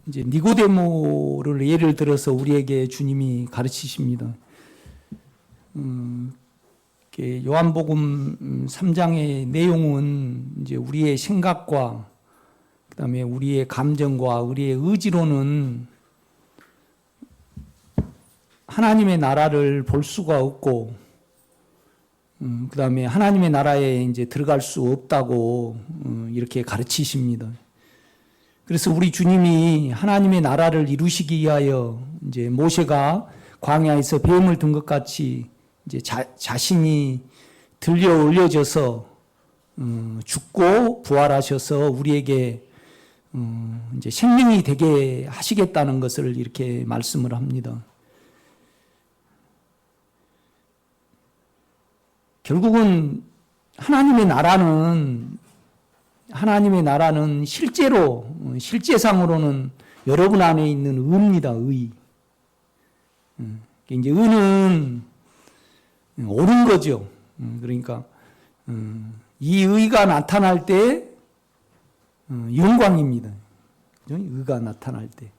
이제 니고데모를 예를 들어서 우리에게 주님이 가르치십니다. 요한복음 3장의 내용은 이제 우리의 생각과 그다음에 우리의 감정과 우리의 의지로는 하나님의 나라를 볼 수가 없고, 그다음에 하나님의 나라에 이제 들어갈 수 없다고 이렇게 가르치십니다. 그래서 우리 주님이 하나님의 나라를 이루시기 위하여 이제 모세가 광야에서 뱀을 든 것 같이 이제 자신이 들려 올려져서 죽고 부활하셔서 우리에게 이제 생명이 되게 하시겠다는 것을 이렇게 말씀을 합니다. 결국은 하나님의 나라는 실제상으로는 여러분 안에 있는 의입니다. 의. 이제 의는 옳은 거죠. 그러니까 이 의가 나타날 때 영광입니다. 의가 나타날 때.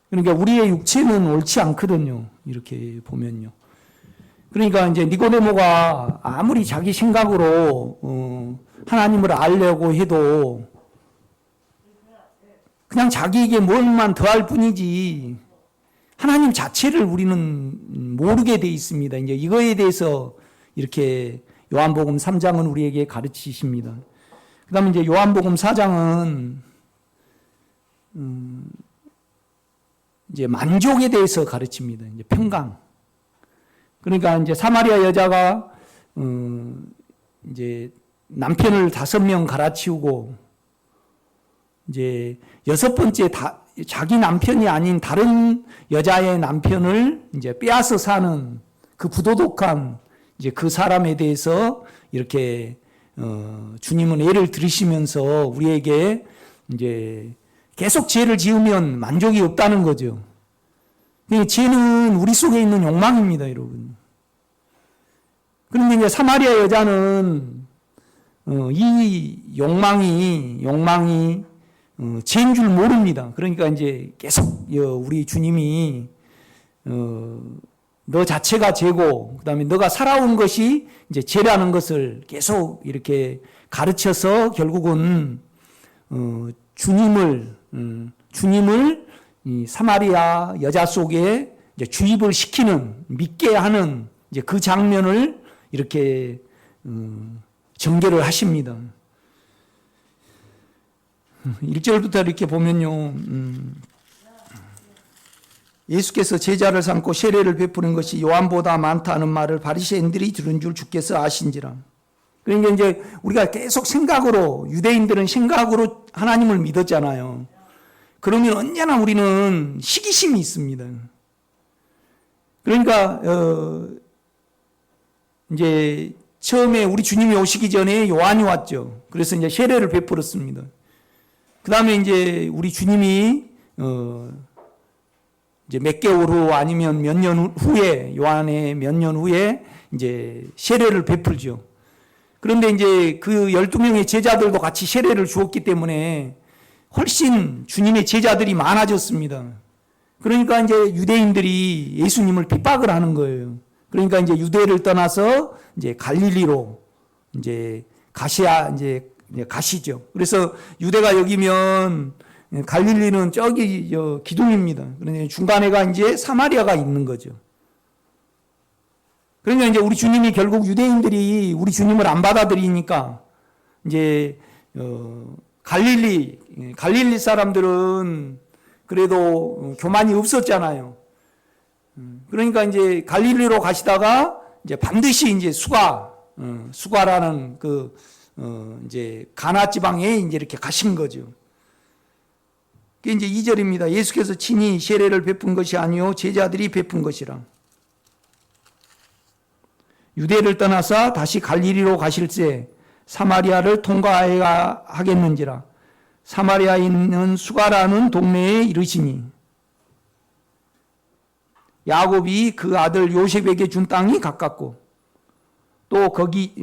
그러니까 우리의 육체는 옳지 않거든요. 이렇게 보면요. 그러니까 이제 니고데모가 아무리 자기 생각으로 하나님을 알려고 해도 그냥 자기에게 뭘만 더할 뿐이지 하나님 자체를 우리는 모르게 돼 있습니다. 이제 이거에 대해서 이렇게 요한복음 3장은 우리에게 가르치십니다. 그다음에 이제 요한복음 4장은 이제 만족에 대해서 가르칩니다. 이제 평강. 그러니까 이제 사마리아 여자가 이제 남편을 5명 갈아치우고 이제 6번째 자기 남편이 아닌 다른 여자의 남편을 이제 빼앗아 사는 그 부도덕한 이제 그 사람에 대해서 이렇게 주님은 예를 들으시면서 우리에게 이제 계속 죄를 지으면 만족이 없다는 거죠. 죄는 우리 속에 있는 욕망입니다, 여러분. 그런데 이제 사마리아 여자는 이 욕망이 죄인 줄 모릅니다. 그러니까 이제 계속 우리 주님이 너 자체가 죄고 그다음에 너가 살아온 것이 이제 죄라는 것을 계속 이렇게 가르쳐서 결국은 주님을 이 사마리아 여자 속에 이제 주입을 시키는 믿게 하는 이제 그 장면을 이렇게 전개를 하십니다. 1절부터 이렇게 보면요. 예수께서 제자를 삼고 세례를 베푸는 것이 요한보다 많다는 말을 바리새인들이 들은 줄 주께서 아신지라. 그러니까 이제 우리가 계속 유대인들은 생각으로 하나님을 믿었잖아요. 그러면 언제나 우리는 시기심이 있습니다. 그러니까 이제 처음에 우리 주님이 오시기 전에 요한이 왔죠. 그래서 이제 세례를 베풀었습니다. 그 다음에 이제 우리 주님이 이제 몇 개월 후 아니면 몇 년 후에 요한의 몇 년 후에 이제 세례를 베풀죠. 그런데 이제 그 12명의 제자들도 같이 세례를 주었기 때문에 훨씬 주님의 제자들이 많아졌습니다. 그러니까 이제 유대인들이 예수님을 핍박을 하는 거예요. 그러니까 이제 유대를 떠나서 이제 갈릴리로 이제 가시죠. 그래서 유대가 여기면 갈릴리는 저기 기둥입니다. 그러니 중간에가 이제 사마리아가 있는 거죠. 그러니까 이제 우리 주님이 결국 유대인들이 우리 주님을 안 받아들이니까 이제 갈릴리 사람들은 그래도 교만이 없었잖아요. 그러니까 이제 갈릴리로 가시다가 이제 반드시 이제 수가라는 이제 가나 지방에 이제 이렇게 가신 거죠. 그게 이제 2절입니다. 예수께서 친히 세례를 베푼 것이 아니요 제자들이 베푼 것이라. 유대를 떠나서 다시 갈릴리로 가실새 사마리아를 통과해야 하겠는지라. 사마리아에 있는 수가라는 동네에 이르시니 야곱이 그 아들 요셉에게 준 땅이 가깝고 또 거기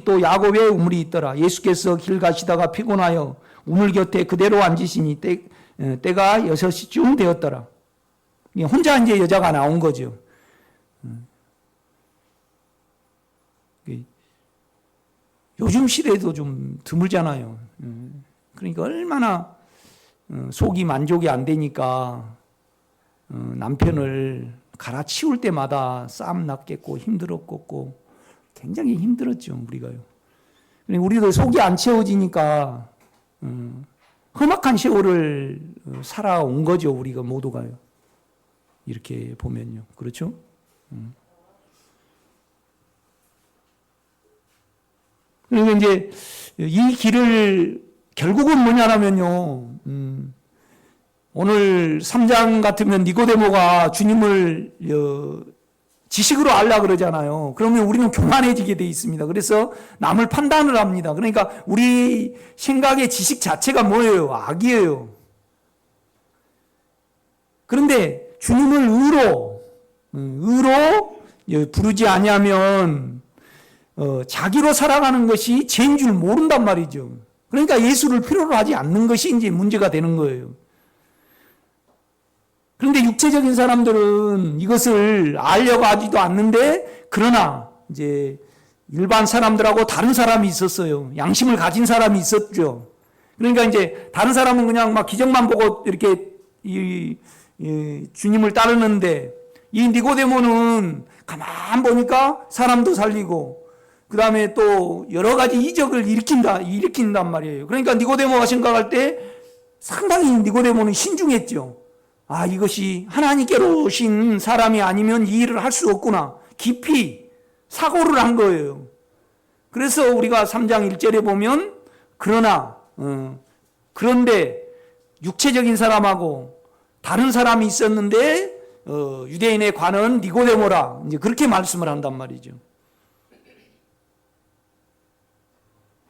또 야곱의 우물이 있더라. 예수께서 길 가시다가 피곤하여 우물 곁에 그대로 앉으시니 때가 6시쯤 되었더라. 혼자 이제 여자가 나온 거죠. 요즘 시대에도 좀 드물잖아요. 그러니까 얼마나 속이 만족이 안 되니까 남편을 갈아치울 때마다 싸움 났겠고 힘들었겠고 굉장히 힘들었죠, 우리가요. 우리도 속이 안 채워지니까 험악한 세월을 살아온 거죠, 우리가 모두가요. 이렇게 보면요. 그렇죠? 그러니까 이제 이 길을 결국은 뭐냐면요. 오늘 3장 같으면 니고데모가 주님을 지식으로 알라 그러잖아요. 그러면 우리는 교만해지게 돼 있습니다. 그래서 남을 판단을 합니다. 그러니까 우리 생각의 지식 자체가 뭐예요? 악이에요. 그런데 주님을 의로 부르지 아니하면 자기로 살아가는 것이 죄인 줄 모른단 말이죠. 그러니까 예수를 필요로 하지 않는 것이 이제 문제가 되는 거예요. 그런데 육체적인 사람들은 이것을 알려고 하지도 않는데, 그러나 이제 일반 사람들하고 다른 사람이 있었어요. 양심을 가진 사람이 있었죠. 그러니까 이제 다른 사람은 그냥 막 기적만 보고 이렇게 주님을 따르는데, 이 니고데모는 가만 보니까 사람도 살리고 그 다음에 또 여러 가지 이적을 일으킨단 말이에요. 그러니까 니고데모가 생각할 때 상당히 니고데모는 신중했죠. 아, 이것이 하나님께로 오신 사람이 아니면 이 일을 할 수 없구나. 깊이 사고를 한 거예요. 그래서 우리가 3장 1절에 보면 그런데 육체적인 사람하고 다른 사람이 있었는데 유대인의 관은 니고데모라, 이제 그렇게 말씀을 한단 말이죠.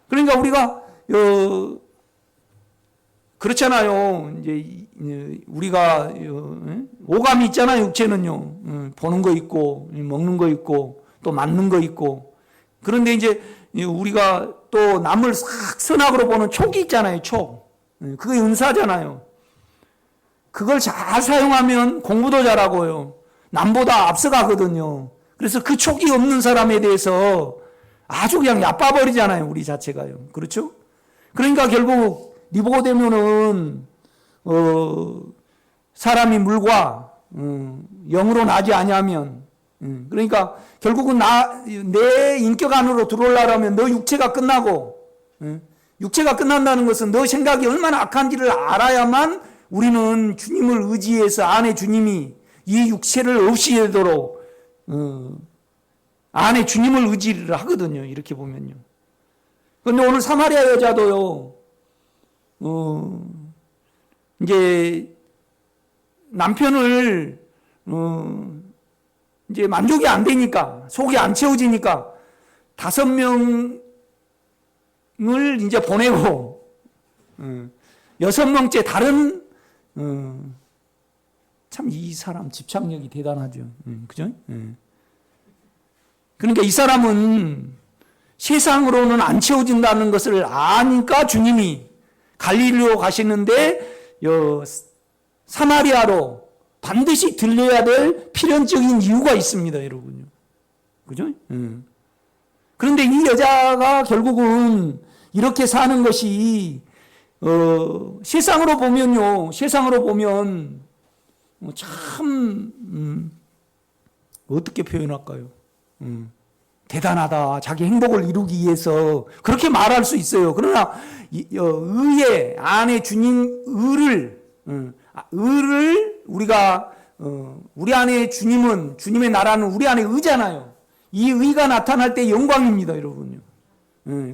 그러니까 우리가 그렇잖아요. 이제 우리가 오감이 있잖아요. 육체는요. 보는 거 있고 먹는 거 있고 또 맞는 거 있고. 그런데 이제 우리가 또 남을 싹 선악으로 보는 촉이 있잖아요. 촉. 그게 은사잖아요. 그걸 잘 사용하면 공부도 잘하고요. 남보다 앞서가거든요. 그래서 그 촉이 없는 사람에 대해서 아주 그냥 얕봐버리잖아요. 우리 자체가요. 그렇죠? 그러니까 결국 니고데모는 사람이 물과 영으로 나지 아니하면, 그러니까 결국은 내 인격 안으로 들어오려면 너 육체가 끝나고, 육체가 끝난다는 것은 너 생각이 얼마나 악한지를 알아야만 우리는 주님을 의지해서 안에 주님이 이 육체를 없이되도록 안에 주님을 의지를 하거든요. 이렇게 보면요. 그런데 오늘 사마리아 여자도요, 이제 남편을 이제 만족이 안 되니까, 속이 안 채워지니까 5명을 이제 보내고 6명째 다른 참 이 사람 집착력이 대단하죠. 그죠? 그러니까 이 사람은 세상으로는 안 채워진다는 것을 아니까 주님이 갈릴리로 가시는데 사마리아로 반드시 들려야 될 필연적인 이유가 있습니다, 여러분요. 그죠? 그런데 이 여자가 결국은 이렇게 사는 것이 세상으로 보면 참 어떻게 표현할까요? 대단하다. 자기 행복을 이루기 위해서 그렇게 말할 수 있어요. 그러나 의의 안에 주님 의를 우리가 우리 안에 주님의 나라는 우리 안에 의잖아요. 이 의가 나타날 때 영광입니다, 여러분요.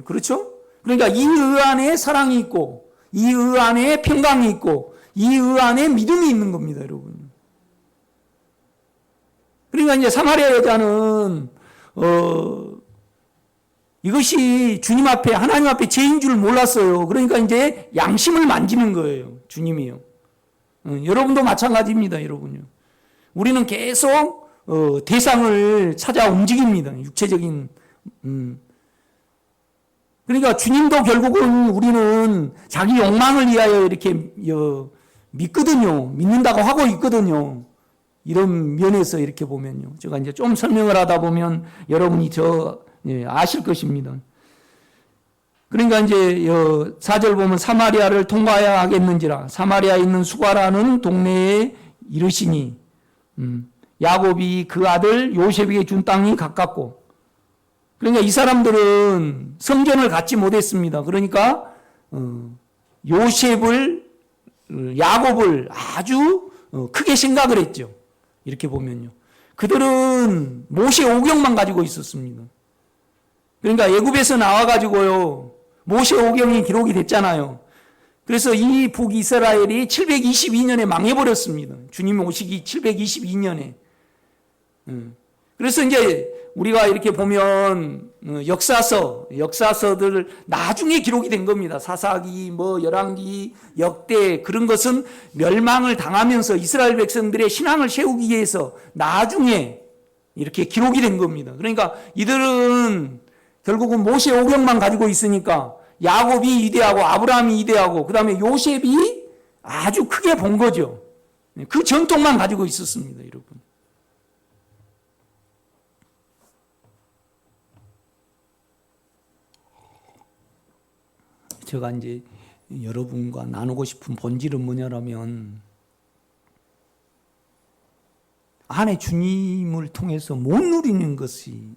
그렇죠? 그러니까 이 의 안에 사랑이 있고, 이 의 안에 평강이 있고, 이 의 안에 믿음이 있는 겁니다, 여러분. 그러니까 이제 사마리아 여자는 이것이 주님 앞에, 하나님 앞에 죄인 줄 몰랐어요. 그러니까 이제 양심을 만지는 거예요, 주님이요. 여러분도 마찬가지입니다, 여러분요. 우리는 계속 대상을 찾아 움직입니다, 육체적인. 그러니까 주님도 결국은 우리는 자기 욕망을 위하여 이렇게 믿거든요. 믿는다고 하고 있거든요. 이런 면에서 이렇게 보면요. 제가 이제 좀 설명을 하다 보면 여러분이 아실 것입니다. 그러니까 이제 4절 보면 사마리아를 통과해야 하겠는지라 사마리아에 있는 수가라는 동네에 이르시니 야곱이 그 아들 요셉에게 준 땅이 가깝고 그러니까 이 사람들은 성전을 갖지 못했습니다. 그러니까 야곱을 아주 크게 생각을 했죠. 이렇게 보면요. 그들은 모세 오경만 가지고 있었습니다. 그러니까 애굽에서 나와가지고요. 모세 오경이 기록이 됐잖아요. 그래서 이 북이스라엘이 722년에 망해버렸습니다. 주님 오시기 722년에. 그래서 이제 우리가 이렇게 보면 역사서들 나중에 기록이 된 겁니다. 사사기, 열왕기, 역대 그런 것은 멸망을 당하면서 이스라엘 백성들의 신앙을 세우기 위해서 나중에 이렇게 기록이 된 겁니다. 그러니까 이들은 결국은 모세 오경만 가지고 있으니까 야곱이 이대하고 아브라함이 이대하고 그 다음에 요셉이 아주 크게 본 거죠. 그 전통만 가지고 있었습니다, 여러분. 제가 이제 여러분과 나누고 싶은 본질은 뭐냐면 안에 주님을 통해서 못 누리는 것을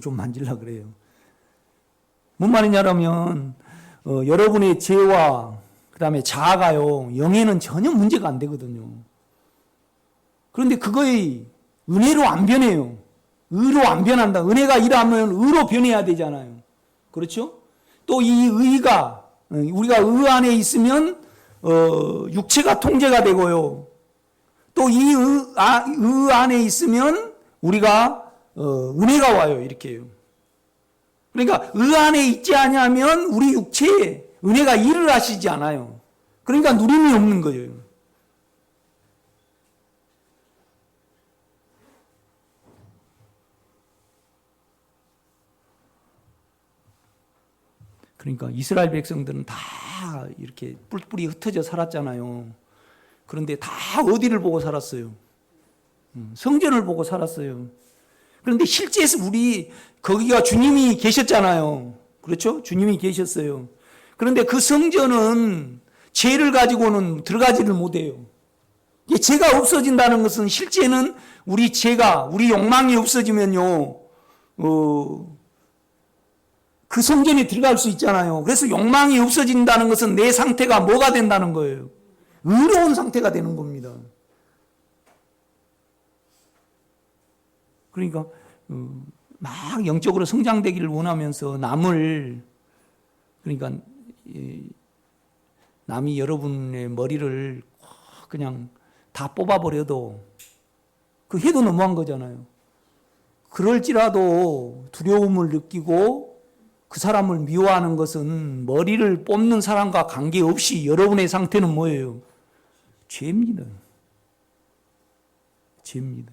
좀 만지려고 그래요. 뭔 말이냐면 여러분의 죄와 그다음에 자아가요 영에는 전혀 문제가 안 되거든요. 그런데 그거의 은혜로 안 변해요. 의로 안 변한다. 은혜가 일하면 의로 변해야 되잖아요. 그렇죠? 또 이 의가 우리가 의 안에 있으면 육체가 통제가 되고요. 또 이 의 안에 있으면 우리가 은혜가 와요. 이렇게요. 그러니까 의 안에 있지 않으면 우리 육체에 은혜가 일을 하시지 않아요. 그러니까 누림이 없는 거예요. 그러니까 이스라엘 백성들은 다 이렇게 뿔뿔이 흩어져 살았잖아요. 그런데 다 어디를 보고 살았어요? 성전을 보고 살았어요. 그런데 실제 거기가 주님이 계셨잖아요. 그렇죠? 주님이 계셨어요. 그런데 그 성전은 죄를 가지고는 들어가지를 못해요. 죄가 없어진다는 것은 실제는 우리 욕망이 없어지면요, 그 성전에 들어갈 수 있잖아요. 그래서 욕망이 없어진다는 것은 내 상태가 뭐가 된다는 거예요? 의로운 상태가 되는 겁니다. 그러니까 막 영적으로 성장되기를 원하면서 그러니까 남이 여러분의 머리를 그냥 다 뽑아버려도 그 해도 너무한 거잖아요. 그럴지라도 두려움을 느끼고 그 사람을 미워하는 것은 머리를 뽑는 사람과 관계없이 여러분의 상태는 뭐예요? 죄입니다. 죄입니다.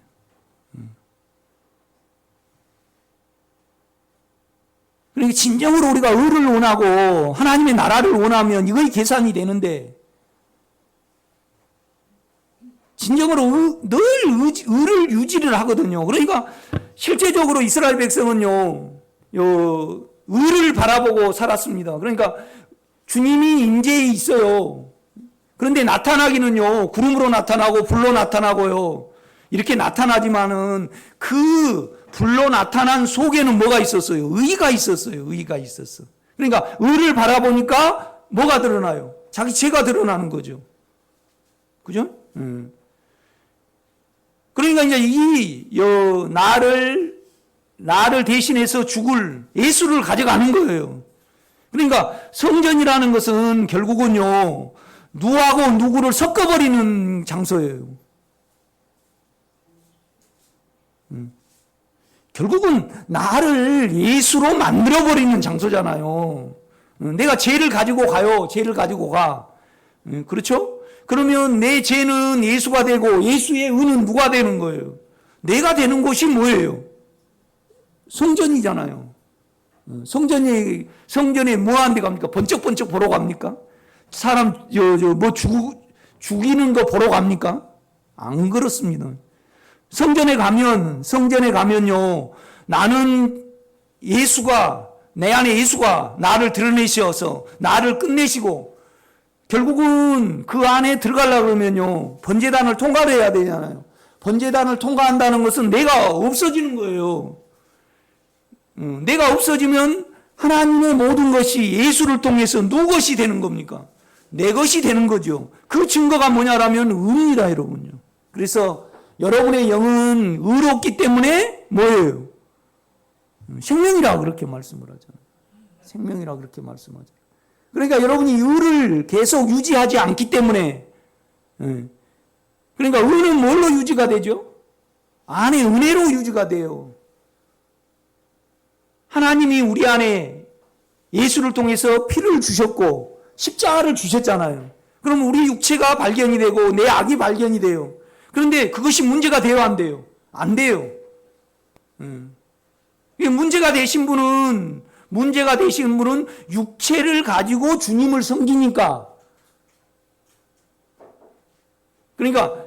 그러니까 진정으로 우리가 의를 원하고 하나님의 나라를 원하면 이거의 계산이 되는데 진정으로 늘 의를 유지를 하거든요. 그러니까 실제적으로 이스라엘 백성은요, 의를 바라보고 살았습니다. 그러니까 주님이 임재에 있어요. 그런데 나타나기는요, 구름으로 나타나고 불로 나타나고요. 이렇게 나타나지만은 그 불로 나타난 속에는 뭐가 있었어요? 의가 있었어요. 의가 있었어. 그러니까 의를 바라보니까 뭐가 드러나요? 자기 죄가 드러나는 거죠. 그죠? 그러니까 이제 나를 대신해서 죽을 예수를 가져가는 거예요. 그러니까 성전이라는 것은 결국은요, 누구하고 누구를 섞어버리는 장소예요. 결국은 나를 예수로 만들어버리는 장소잖아요. 내가 죄를 가지고 가요. 죄를 가지고 가. 그렇죠? 그러면 내 죄는 예수가 되고 예수의 의는 누가 되는 거예요? 내가 되는 곳이 뭐예요? 성전이잖아요. 성전에 뭐 하는데 갑니까? 번쩍번쩍 보러 갑니까? 사람 죽이는 거 보러 갑니까? 안 그렇습니다. 성전에 가면요, 나는 내 안에 예수가 나를 드러내셔서 나를 끝내시고, 결국은 그 안에 들어가려고 그러면요, 번제단을 통과를 해야 되잖아요. 번제단을 통과한다는 것은 내가 없어지는 거예요. 내가 없어지면 하나님의 모든 것이 예수를 통해서 누구 것이 되는 겁니까? 내 것이 되는 거죠. 그 증거가 뭐냐라면 의입니다, 여러분요. 그래서 여러분의 영은 의롭기 때문에 뭐예요? 생명이라 그렇게 말씀을 하잖아요. 생명이라 그렇게 말씀하잖아요. 그러니까 여러분이 의를 계속 유지하지 않기 때문에, 그러니까 의는 뭘로 유지가 되죠? 안에 은혜로 유지가 돼요. 하나님이 우리 안에 예수를 통해서 피를 주셨고 십자가를 주셨잖아요. 그럼 우리 육체가 발견이 되고 내 악이 발견이 돼요. 그런데 그것이 문제가 돼요, 안 돼요? 안 돼요. 문제가 되신 분은 육체를 가지고 주님을 섬기니까. 그러니까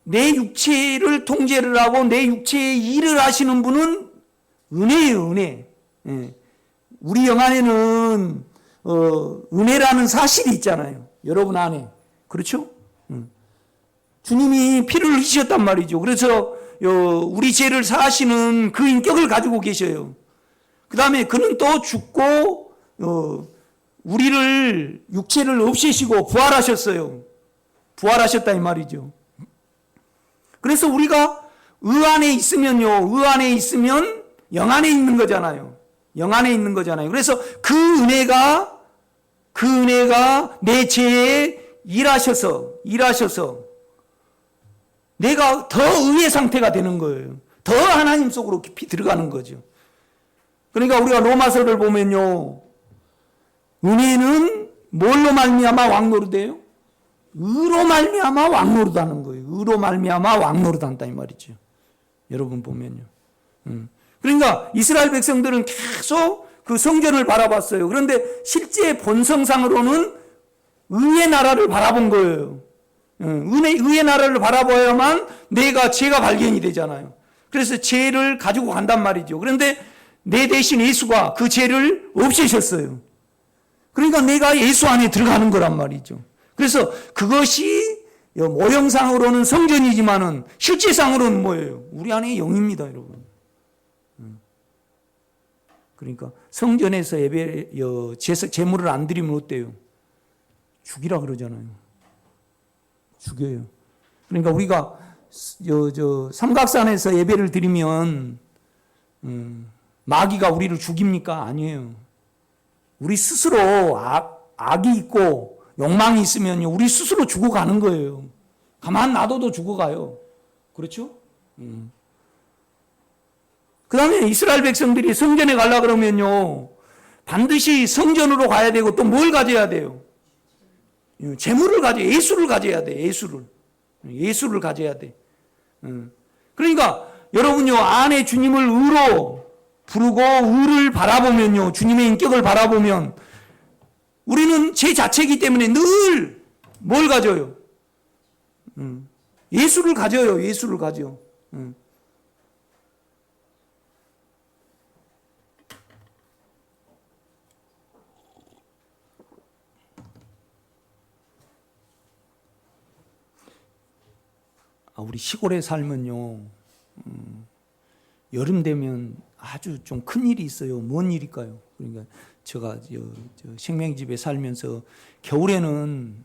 내 육체를 통제를 하고 내 육체의 일을 하시는 분은 은혜예요, 은혜. 우리 영 안에는 은혜라는 사실이 있잖아요. 여러분 안에. 그렇죠? 주님이 피를 흘리셨단 말이죠. 그래서 우리 죄를 사하시는 그 인격을 가지고 계셔요. 그 다음에 그는 또 죽고 우리를 육체를 없애시고 부활하셨어요. 부활하셨다 이 말이죠. 그래서 우리가 의 안에 있으면요, 의 안에 있으면 영 안에 있는 거잖아요. 영 안에 있는 거잖아요. 그래서 그 은혜가 내 죄에 일하셔서 내가 더 의의 상태가 되는 거예요. 더 하나님 속으로 깊이 들어가는 거죠. 그러니까 우리가 로마서를 보면요, 은혜는 뭘로 말미암아 왕노릇해요? 의로 말미암아 왕노릇하는 거예요. 의로 말미암아 왕노릇한다 이 말이죠. 여러분 보면요. 그러니까 이스라엘 백성들은 계속 그 성전을 바라봤어요. 그런데 실제 본성상으로는 의의 나라를 바라본 거예요. 의의 나라를 바라봐야만 죄가 발견이 되잖아요. 그래서 죄를 가지고 간단 말이죠. 그런데 내 대신 예수가 그 죄를 없애셨어요. 그러니까 내가 예수 안에 들어가는 거란 말이죠. 그래서 그것이 모형상으로는 성전이지만은 실제상으로는 뭐예요? 우리 안에 영입니다, 여러분. 그러니까 성전에서 제물을 안 드리면 어때요? 죽이라 그러잖아요. 죽여요. 그러니까 우리가 삼각산에서 예배를 드리면 마귀가 우리를 죽입니까? 아니에요. 우리 스스로 악이 있고 욕망이 있으면요, 우리 스스로 죽어가는 거예요. 가만 놔둬도 죽어가요. 그렇죠? 그 다음에 이스라엘 백성들이 성전에 가려고 그러면요, 반드시 성전으로 가야 되고 또 뭘 가져야 돼요? 재물을 가져야, 예수를 가져야 돼. 예수를 가져야 돼. 그러니까 여러분요, 안에 주님을 의로 부르고 의를 바라보면요, 주님의 인격을 바라보면 우리는 제 자체이기 때문에 늘 뭘 가져요? 예수를 가져요. 예수를 가져. 우리 시골에 살면요, 여름 되면 아주 좀 큰 일이 있어요. 뭔 일일까요? 그러니까 제가 생명집에 살면서 겨울에는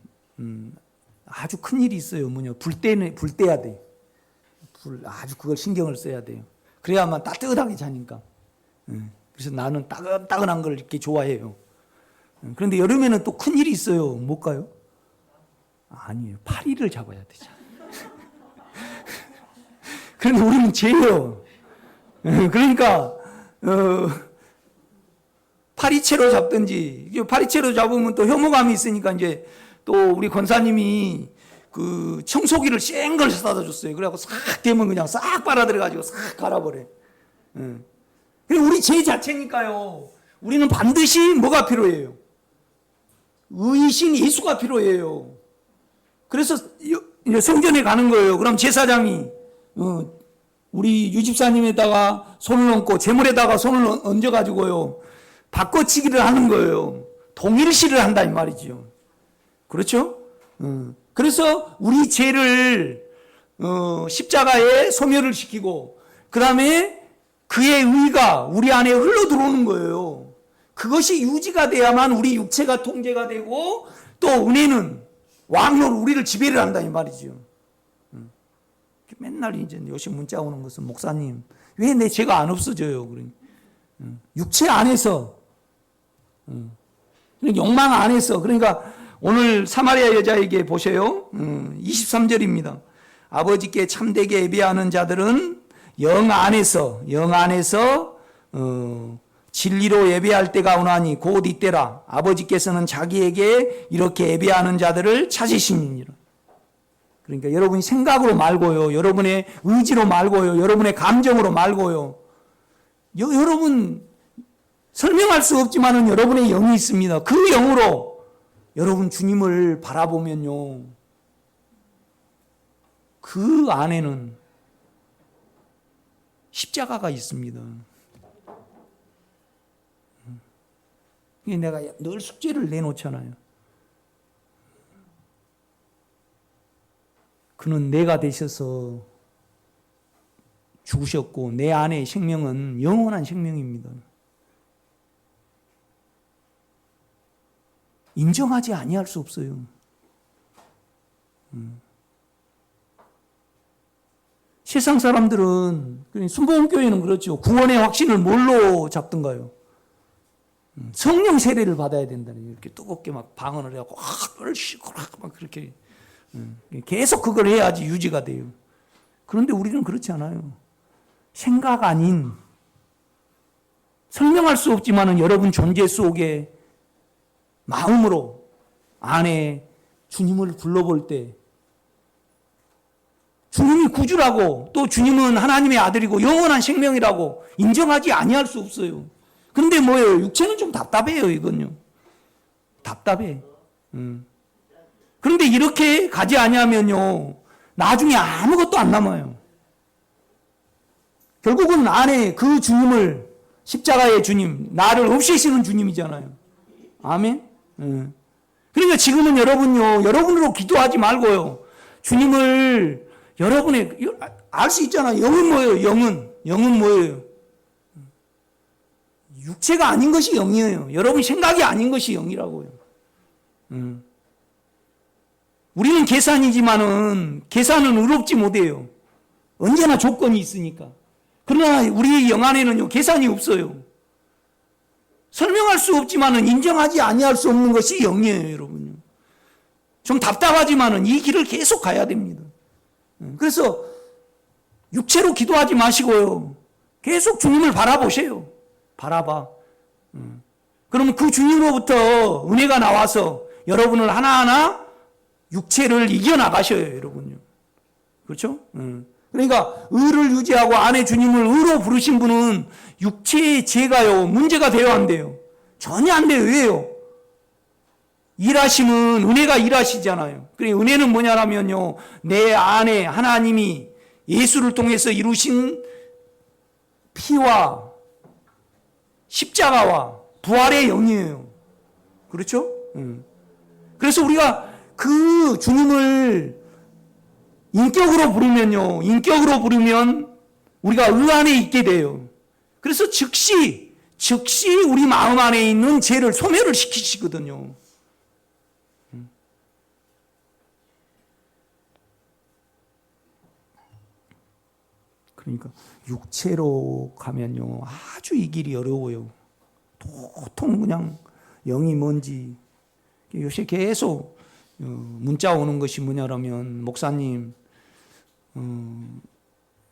아주 큰 일이 있어요. 불 떼야 돼. 아주 그걸 신경을 써야 돼요. 그래야만 따뜻하게 자니까. 그래서 나는 따끈따끈한 걸 이렇게 좋아해요. 그런데 여름에는 또 큰 일이 있어요. 뭘까요? 아니에요. 파리를 잡아야 되잖아요. 그런데 우리는 죄예요. 그러니까 파리채로 잡든지, 파리채로 잡으면 또 혐오감이 있으니까 이제 또 우리 권사님이 그 청소기를 센 걸 사다 줬어요. 그래갖고 싹 대면 그냥 싹 빨아들여가지고 싹 갈아버려. 우리 죄 자체니까요. 우리는 반드시 뭐가 필요해요? 의이신 예수가 필요해요. 그래서 성전에 가는 거예요. 그럼 제사장이 우리 유집사님에다가 손을 얹고 제물에다가 손을 얹어가지고요 바꿔치기를 하는 거예요. 동일시를 한다 이 말이죠. 그렇죠? 그래서 우리 죄를 십자가에 소멸을 시키고 그 다음에 그의 의가 우리 안에 흘러 들어오는 거예요. 그것이 유지가 돼야만 우리 육체가 통제가 되고 또 은혜는 왕로로 우리를 지배를 한다 이 말이죠. 맨날 이제 요즘 문자 오는 것은 목사님 왜 내 죄가 안 없어져요? 그러니 육체 안에서 욕망 안에서 그러니까 오늘 사마리아 여자에게 보세요. 23절입니다. 아버지께 참되게 예배하는 자들은 영 안에서 진리로 예배할 때가 오나니 곧 이때라. 아버지께서는 자기에게 이렇게 예배하는 자들을 찾으시니라. 그러니까 여러분이 생각으로 말고요. 여러분의 의지로 말고요. 여러분의 감정으로 말고요. 여러분 설명할 수 없지만은 여러분의 영이 있습니다. 그 영으로 여러분 주님을 바라보면요. 그 안에는 십자가가 있습니다. 내가 늘 숙제를 내놓잖아요. 그는 내가 되셔서 죽으셨고 내 안의 생명은 영원한 생명입니다. 인정하지 아니할 수 없어요. 세상 사람들은 순복음교회는 그렇죠. 구원의 확신을 뭘로 잡던가요? 성령 세례를 받아야 된다는 이렇게 뜨겁게 막 방언을 해갖고 막 그렇게 계속 그걸 해야지 유지가 돼요. 그런데 우리는 그렇지 않아요. 생각 아닌 설명할 수 없지만은 여러분 존재 속에 마음으로 안에 주님을 불러볼 때 주님이 구주라고 또 주님은 하나님의 아들이고 영원한 생명이라고 인정하지 아니할 수 없어요. 근데 뭐예요? 육체는 좀 답답해요, 이건요. 답답해. 그런데 이렇게 가지 아니하면요, 나중에 아무것도 안 남아요. 결국은 안에 그 주님을, 십자가의 주님, 나를 없애시는 주님이잖아요. 아멘? 그러니까 지금은 여러분요, 여러분으로 기도하지 말고요, 주님을 여러분의, 알 수 있잖아요. 영은 뭐예요? 영은 뭐예요? 육체가 아닌 것이 영이에요. 여러분 생각이 아닌 것이 영이라고요. 우리는 계산이지만은 계산은 의롭지 못해요. 언제나 조건이 있으니까. 그러나 우리 영 안에는요 계산이 없어요. 설명할 수 없지만은 인정하지 아니할 수 없는 것이 영이에요, 여러분요. 좀 답답하지만은 이 길을 계속 가야 됩니다. 그래서 육체로 기도하지 마시고요. 계속 주님을 바라보세요. 바라봐. 그러면 그 주님으로부터 은혜가 나와서 여러분을 하나하나 육체를 이겨나가셔요, 여러분요. 그렇죠? 그러니까 의를 유지하고 안에 주님을 의로 부르신 분은 육체의 죄가요 문제가 돼요, 안 돼요? 전혀 안 돼요. 왜요? 일하시는 은혜가 일하시잖아요. 그러니까 은혜는 뭐냐라면요, 내 안에 하나님이 예수를 통해서 이루신 피와 십자가와 부활의 영이에요. 그렇죠? 그래서 우리가 그 주님을 인격으로 부르면 우리가 의 안에 있게 돼요. 그래서 즉시 우리 마음 안에 있는 죄를 소멸을 시키시거든요. 그러니까 육체로 가면요 아주 이 길이 어려워요. 도통 그냥 영이 뭔지 요새 계속 문자 오는 것이 뭐냐라면 목사님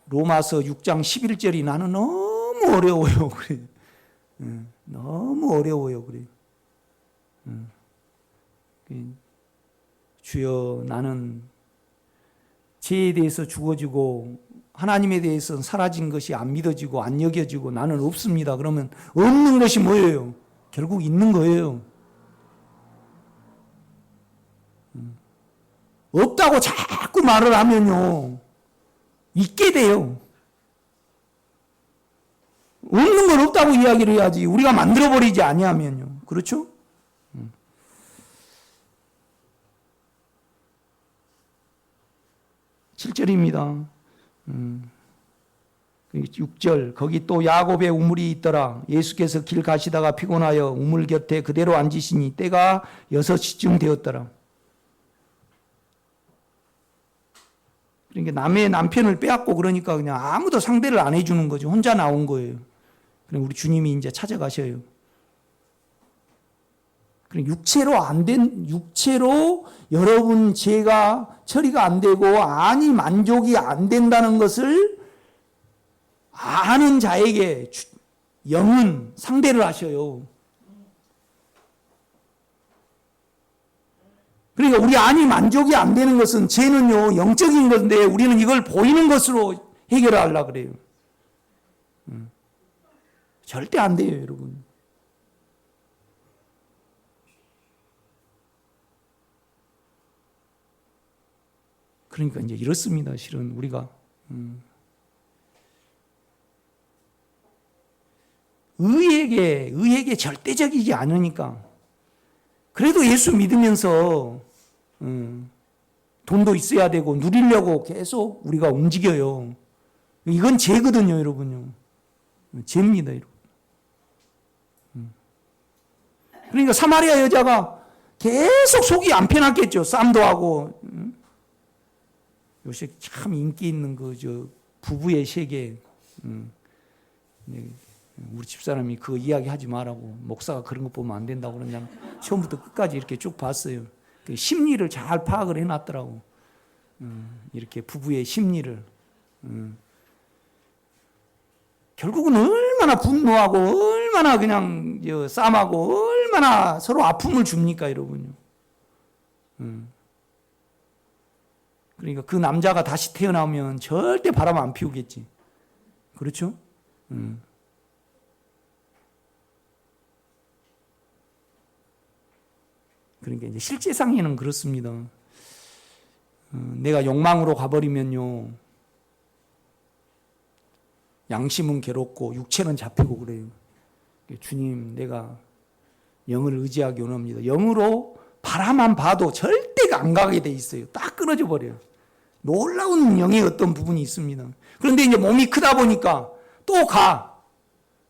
로마서 6장 11절이 나는 너무 어려워요. 그래. 너무 어려워요. 그래. 주여 나는 죄에 대해서 죽어지고 하나님에 대해서는 사라진 것이 안 믿어지고 안 여겨지고 나는 없습니다. 그러면 없는 것이 뭐예요? 결국 있는 거예요. 없다고 자꾸 말을 하면요, 있게 돼요. 없는 건 없다고 이야기를 해야지 우리가 만들어버리지 아니하면요. 그렇죠? 7절입니다. 6절 거기 또 야곱의 우물이 있더라. 예수께서 길 가시다가 피곤하여 우물 곁에 그대로 앉으시니 때가 6시쯤 되었더라. 그러니까 남의 남편을 빼앗고 그러니까 그냥 아무도 상대를 안 해주는 거죠. 혼자 나온 거예요. 그럼 우리 주님이 이제 찾아가셔요. 육체로 여러분 죄가 처리가 안 되고 안이 만족이 안 된다는 것을 아는 자에게 영은 상대를 하셔요. 그러니까 우리 안이 만족이 안 되는 것은 죄는요 영적인 건데 우리는 이걸 보이는 것으로 해결하려고 그래요. 절대 안 돼요, 여러분. 그러니까 이제 이렇습니다. 실은 우리가 의에게 절대적이지 않으니까. 그래도 예수 믿으면서 돈도 있어야 되고 누리려고 계속 우리가 움직여요. 이건 죄거든요, 여러분요. 죄입니다, 여러분. 그러니까 사마리아 여자가 계속 속이 안 편했겠죠. 쌈도 하고. 요새 참 인기 있는 부부의 세계. 우리 집사람이 그 이야기 하지 말라고, 목사가 그런 거 보면 안 된다고 그러냐. 처음부터 끝까지 이렇게 쭉 봤어요. 심리를 잘 파악을 해놨더라고. 이렇게 부부의 심리를. 결국은 얼마나 분노하고 얼마나 그냥 싸움하고 얼마나 서로 아픔을 줍니까, 여러분요. 그러니까 그 남자가 다시 태어나면 절대 바람 안 피우겠지. 그렇죠? 그러니까 이제 실제상에는 그렇습니다. 내가 욕망으로 가버리면요, 양심은 괴롭고 육체는 잡히고 그래요. 주님, 내가 영을 의지하기 원합니다. 영으로 바라만 봐도 절대 안 가게 돼 있어요. 딱 끊어져 버려요. 놀라운 영의 어떤 부분이 있습니다. 그런데 이제 몸이 크다 보니까 또 가.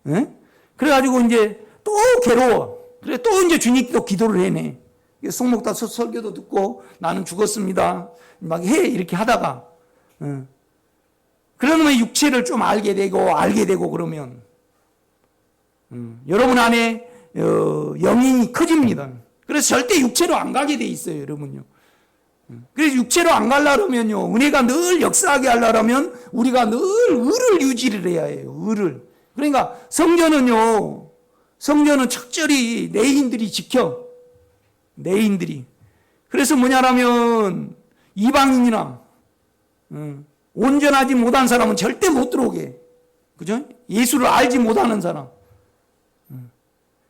에? 그래가지고 이제 또 괴로워. 그래 또 이제 주님께 기도를 해내. 송목다 설교도 듣고 나는 죽었습니다. 막 해 이렇게 하다가 그러면 육체를 좀 알게 되고 그러면 여러분 안에 영이 커집니다. 그래서 절대 육체로 안 가게 돼 있어요, 여러분요. 그래서 육체로 안 가려면요, 은혜가 늘 역사하게 하려면 우리가 늘 의를 유지를 해야 해요. 의를. 그러니까 성전은 적절히 내인들이 지켜. 내인들이. 그래서 뭐냐라면 이방인이나 온전하지 못한 사람은 절대 못 들어오게 해. 그죠? 예수를 알지 못하는 사람.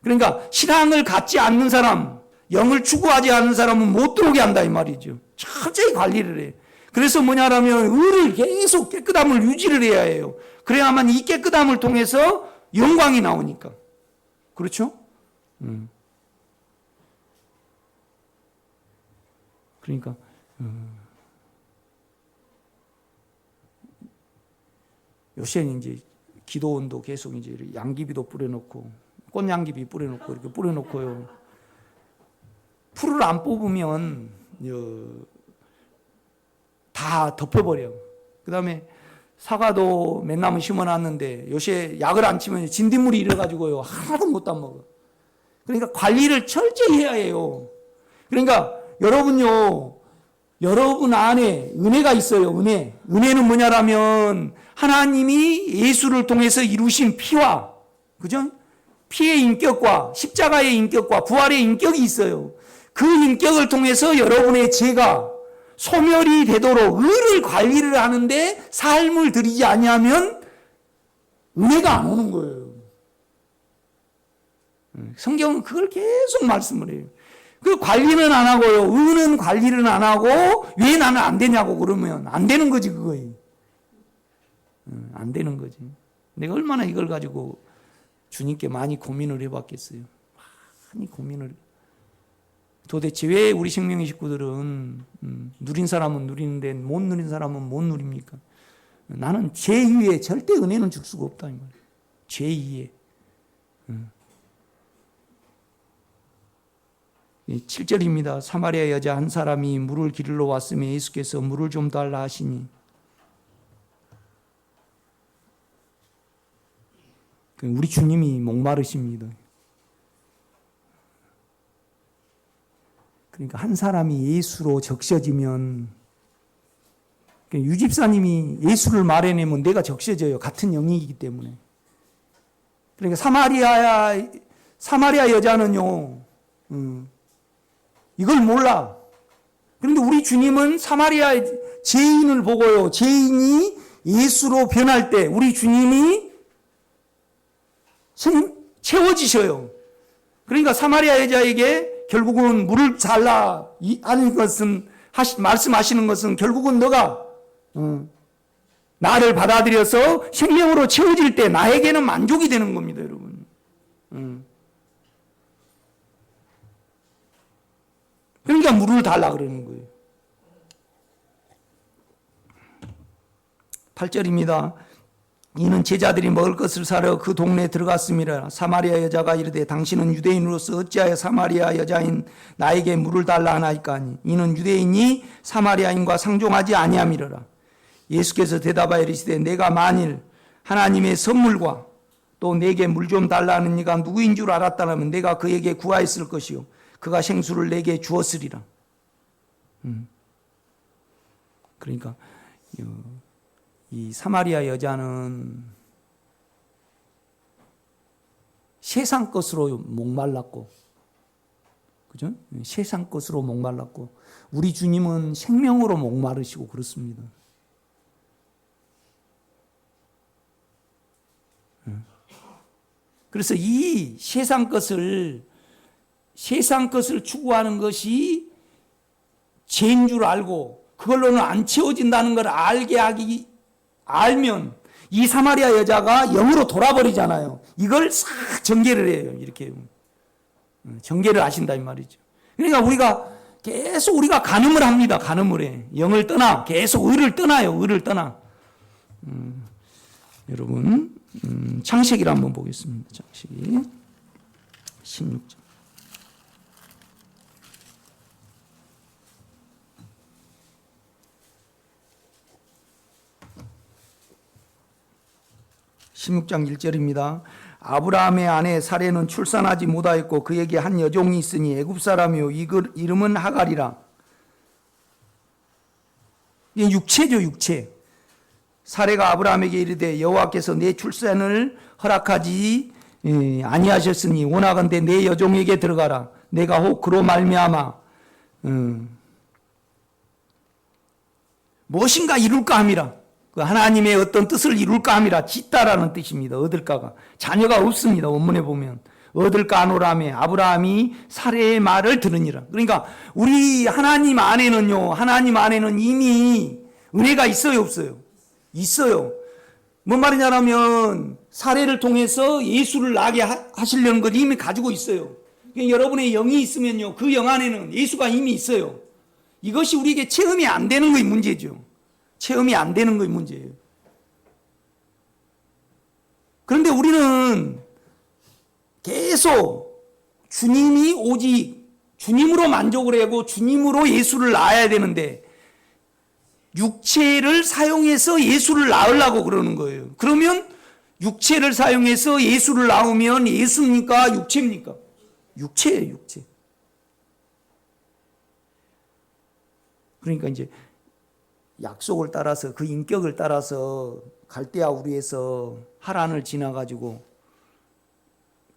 그러니까 신앙을 갖지 않는 사람, 영을 추구하지 않는 사람은 못 들어오게 한다 이 말이죠. 철저히 관리를 해. 그래서 뭐냐라면 의를 계속 깨끗함을 유지를 해야 해요. 그래야만 이 깨끗함을 통해서 영광이 나오니까. 그렇죠? 그러니까 요새는 이제 기도원도 계속 이제 양귀비도 뿌려놓고 꽃양귀비 뿌려놓고 이렇게 뿌려놓고요. 풀을 안 뽑으면 다 덮여버려. 그 다음에 사과도 맨나무 심어놨는데 요새 약을 안 치면 진딧물이 이래가지고요 하나도 못 따먹어. 그러니까 관리를 철저히 해야 해요. 그러니까 여러분요, 여러분 안에 은혜가 있어요. 은혜는 뭐냐라면 하나님이 예수를 통해서 이루신 피와, 그죠? 피의 인격과 십자가의 인격과 부활의 인격이 있어요. 그 인격을 통해서 여러분의 죄가 소멸이 되도록 의를 관리를 하는데 삶을 들이지 아니하면 은혜가 안 오는 거예요. 성경은 그걸 계속 말씀을 해요. 그 관리는 안 하고요. 의는 관리는 안 하고 왜 나는 안 되냐고 그러면 안 되는 거지 그거예요. 안 되는 거지. 내가 얼마나 이걸 가지고 주님께 많이 고민을 해봤겠어요. 많이 고민을. 도대체 왜 우리 생명의 식구들은 누린 사람은 누리는데 못 누린 사람은 못 누립니까? 나는 죄 위에 절대 은혜는 줄 수가 없다 이 말이에요. 죄 위에. 7절입니다. 사마리아 여자 한 사람이 물을 기르러 왔으며 예수께서 물을 좀 달라 하시니 우리 주님이 목마르십니다. 그러니까 한 사람이 예수로 적셔지면 유집사님이 예수를 말해내면 내가 적셔져요. 같은 영이기 때문에. 그러니까 사마리아 여자는요. 이걸 몰라. 그런데 우리 주님은 사마리아 죄인을 보고요. 죄인이 예수로 변할 때 우리 주님이 채워지셔요. 그러니까 사마리아 여자에게 결국은 물을 달라 하는 것은 말씀하시는 것은 결국은 너가 나를 받아들여서 생명으로 채워질 때 나에게는 만족이 되는 겁니다, 여러분. 그러니까 물을 달라 그러는 거예요. 8절입니다. 이는 제자들이 먹을 것을 사러 그 동네에 들어갔음이라. 사마리아 여자가 이르되 당신은 유대인으로서 어찌하여 사마리아 여자인 나에게 물을 달라 하나이까 하니 이는 유대인이 사마리아인과 상종하지 아니함이로라. 예수께서 대답하여 이르시되 내가 만일 하나님의 선물과 또 내게 물 좀 달라 하는 이가 누구인 줄 알았다면 내가 그에게 구하였을 것이요 그가 생수를 내게 주었으리라. 그러니까 이 사마리아 여자는 세상 것으로 목말랐고, 그죠? 세상 것으로 목말랐고, 우리 주님은 생명으로 목마르시고 그렇습니다. 그래서 이 세상 것을 추구하는 것이 죄인 줄 알고 그걸로는 안 채워진다는 걸 알면 이 사마리아 여자가 영으로 돌아버리잖아요. 이걸 싹 전개를 해요. 이렇게 전개를 하신다 이 말이죠. 그러니까 우리가 간음을 합니다. 간음을 해. 영을 떠나 계속 의를 떠나요. 의를 떠나. 여러분 창세기를 한번 보겠습니다. 창세기 16장. (16장 1절입니다) 아브라함의 아내 사레는 출산하지 못하였고 그에게 한 여종이 있으니 애굽 사람이요 이름은 하갈이라. 이게 육체죠, 육체. 사레가 아브라함에게 이르되 여호와께서 내 출산을 허락하지 아니하셨으니 원하건대 내 여종에게 들어가라. 내가 혹 그로 말미암아 무엇인가 이룰까 함이라. 그 하나님의 어떤 뜻을 이룰까 함이라. 짓다라는 뜻입니다. 얻을까가. 자녀가 없습니다. 원문에 보면. 얻을까 하노라며 아브라함이 사레의 말을 들으니라. 그러니까 우리 하나님 안에는 이미 은혜가 있어요, 없어요? 있어요. 뭔 말이냐면 사례를 통해서 예수를 나게 하시려는 걸 이미 가지고 있어요. 그러니까 여러분의 영이 있으면요, 그 영 안에는 예수가 이미 있어요. 이것이 우리에게 체험이 안 되는 것이 문제죠. 체험이 안 되는 것이 문제예요. 그런데 우리는 계속 주님이 오직 주님으로 만족을 하고 주님으로 예수를 낳아야 되는데 육체를 사용해서 예수를 낳으려고 그러는 거예요. 그러면 육체를 사용해서 예수를 낳으면 예수입니까? 육체입니까? 육체예요, 육체. 그러니까 이제 약속을 따라서 그 인격을 따라서 갈대아 우리에서 하란을 지나가지고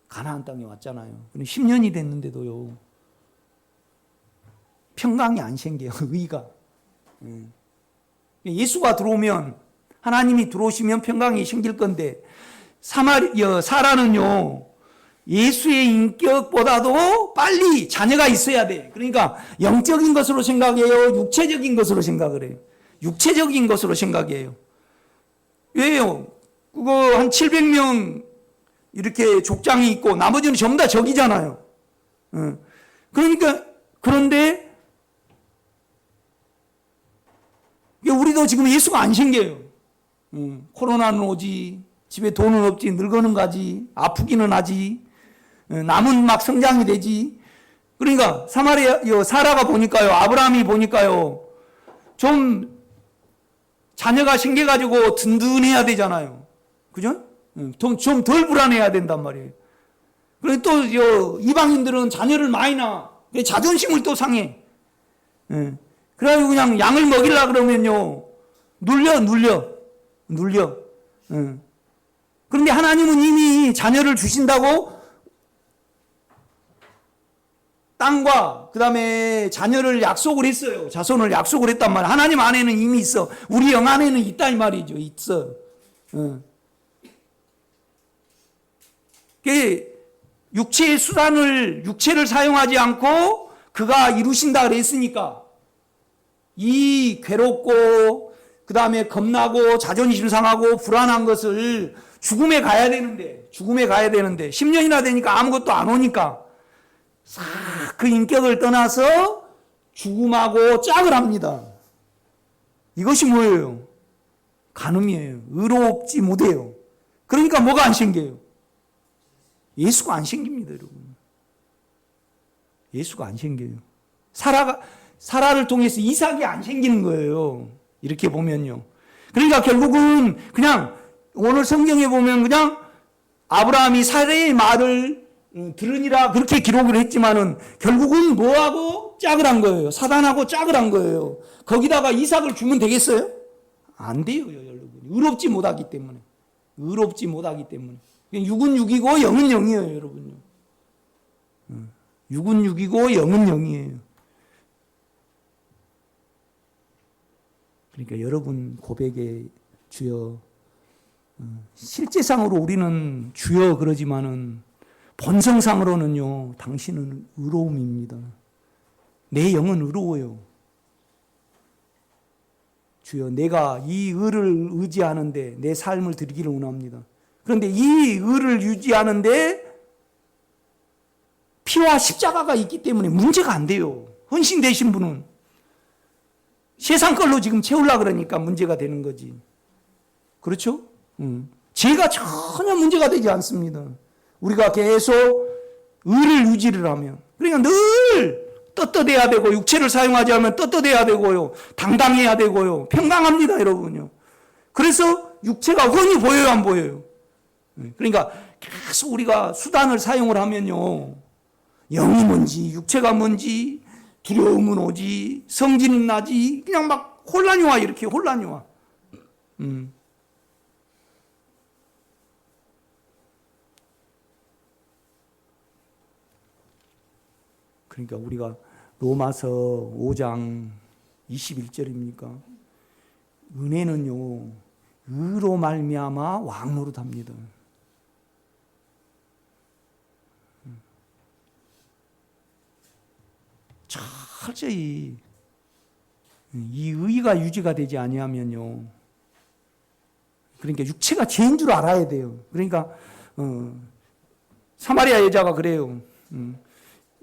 가나안 땅에 왔잖아요. 10년이 됐는데도요 평강이 안 생겨요. 의가. 예수가 들어오면 하나님이 들어오시면 평강이 생길 건데 사라는요 예수의 인격보다도 빨리 자녀가 있어야 돼. 그러니까 영적인 것으로 생각해요? 육체적인 것으로 생각을 해요? 육체적인 것으로 생각해요. 왜요? 그거 한 700명 이렇게 족장이 있고 나머지는 전부 다 적이잖아요. 그러니까 그런데 우리도 지금 예수가 안 생겨요. 코로나는 오지, 집에 돈은 없지, 늙어는 가지, 아프기는 하지, 남은 막 성장이 되지. 그러니까 사라가 보니까요, 아브라함이 보니까요, 좀 자녀가 생겨가지고 든든해야 되잖아요. 그죠? 좀 덜 불안해야 된단 말이에요. 그리고 또 이방인들은 자녀를 많이 낳아. 자존심을 또 상해. 그래가지고 그냥 양을 먹이려고 그러면요, 눌려. 그런데 하나님은 이미 자녀를 주신다고 땅과 그 다음에 자녀를 약속을 했어요. 자손을 약속을 했단 말이에요. 하나님 안에는 이미 있어. 우리 영 안에는 있다 이 말이죠. 있어. 육체의 수단을, 육체를 사용하지 않고 그가 이루신다 그랬으니까 이 괴롭고 그 다음에 겁나고 자존심 상하고 불안한 것을 죽음에 가야 되는데 10년이나 되니까 아무것도 안 오니까 싹 그 인격을 떠나서 죽음하고 짝을 합니다. 이것이 뭐예요? 간음이에요. 의롭지 못해요. 그러니까 뭐가 안 생겨요? 예수가 안 생깁니다, 여러분. 예수가 안 생겨요. 사라를 통해서 이삭이 안 생기는 거예요. 이렇게 보면요. 그러니까 결국은 그냥 오늘 성경에 보면 그냥 아브라함이 사라의 말을 들으니라 그렇게 기록을 했지만은 결국은 뭐하고 짝을 한 거예요. 사단하고 짝을 한 거예요. 거기다가 이삭을 주면 되겠어요? 안 돼요, 여러분. 의롭지 못하기 때문에. 육은 육이고 영은 영이에요, 여러분요. 육은 육이고 영은 영이에요. 그러니까 여러분 고백에 주여, 실제상으로 우리는 주여 그러지만은 본성상으로는요, 당신은 의로움입니다. 내 영은 의로워요. 주여, 내가 이 의를 의지하는데 내 삶을 드리기를 원합니다. 그런데 이 의를 유지하는데 피와 십자가가 있기 때문에 문제가 안 돼요. 헌신되신 분은 세상 걸로 지금 채우려고 그러니까 문제가 되는 거지. 그렇죠? 죄가 전혀 문제가 되지 않습니다. 우리가 계속 의를 유지를 하면. 그러니까 늘 떳떳해야 되고, 육체를 사용하지 않으면 떳떳해야 되고요, 당당해야 되고요, 평강합니다, 여러분요. 그래서 육체가 훤히 보여요, 안 보여요? 그러니까 계속 우리가 수단을 사용을 하면요, 영이 뭔지, 육체가 뭔지, 두려움은 오지, 성질은 나지, 그냥 막 혼란이 와, 이렇게 혼란이 와. 그러니까 우리가 로마서 5장 21절입니까? 은혜는요, 의로 말미암아 왕노릇합니다. 철저히 이 의가 유지가 되지 아니하면요, 그러니까 육체가 죄인 줄 알아야 돼요. 그러니까 사마리아 여자가 그래요.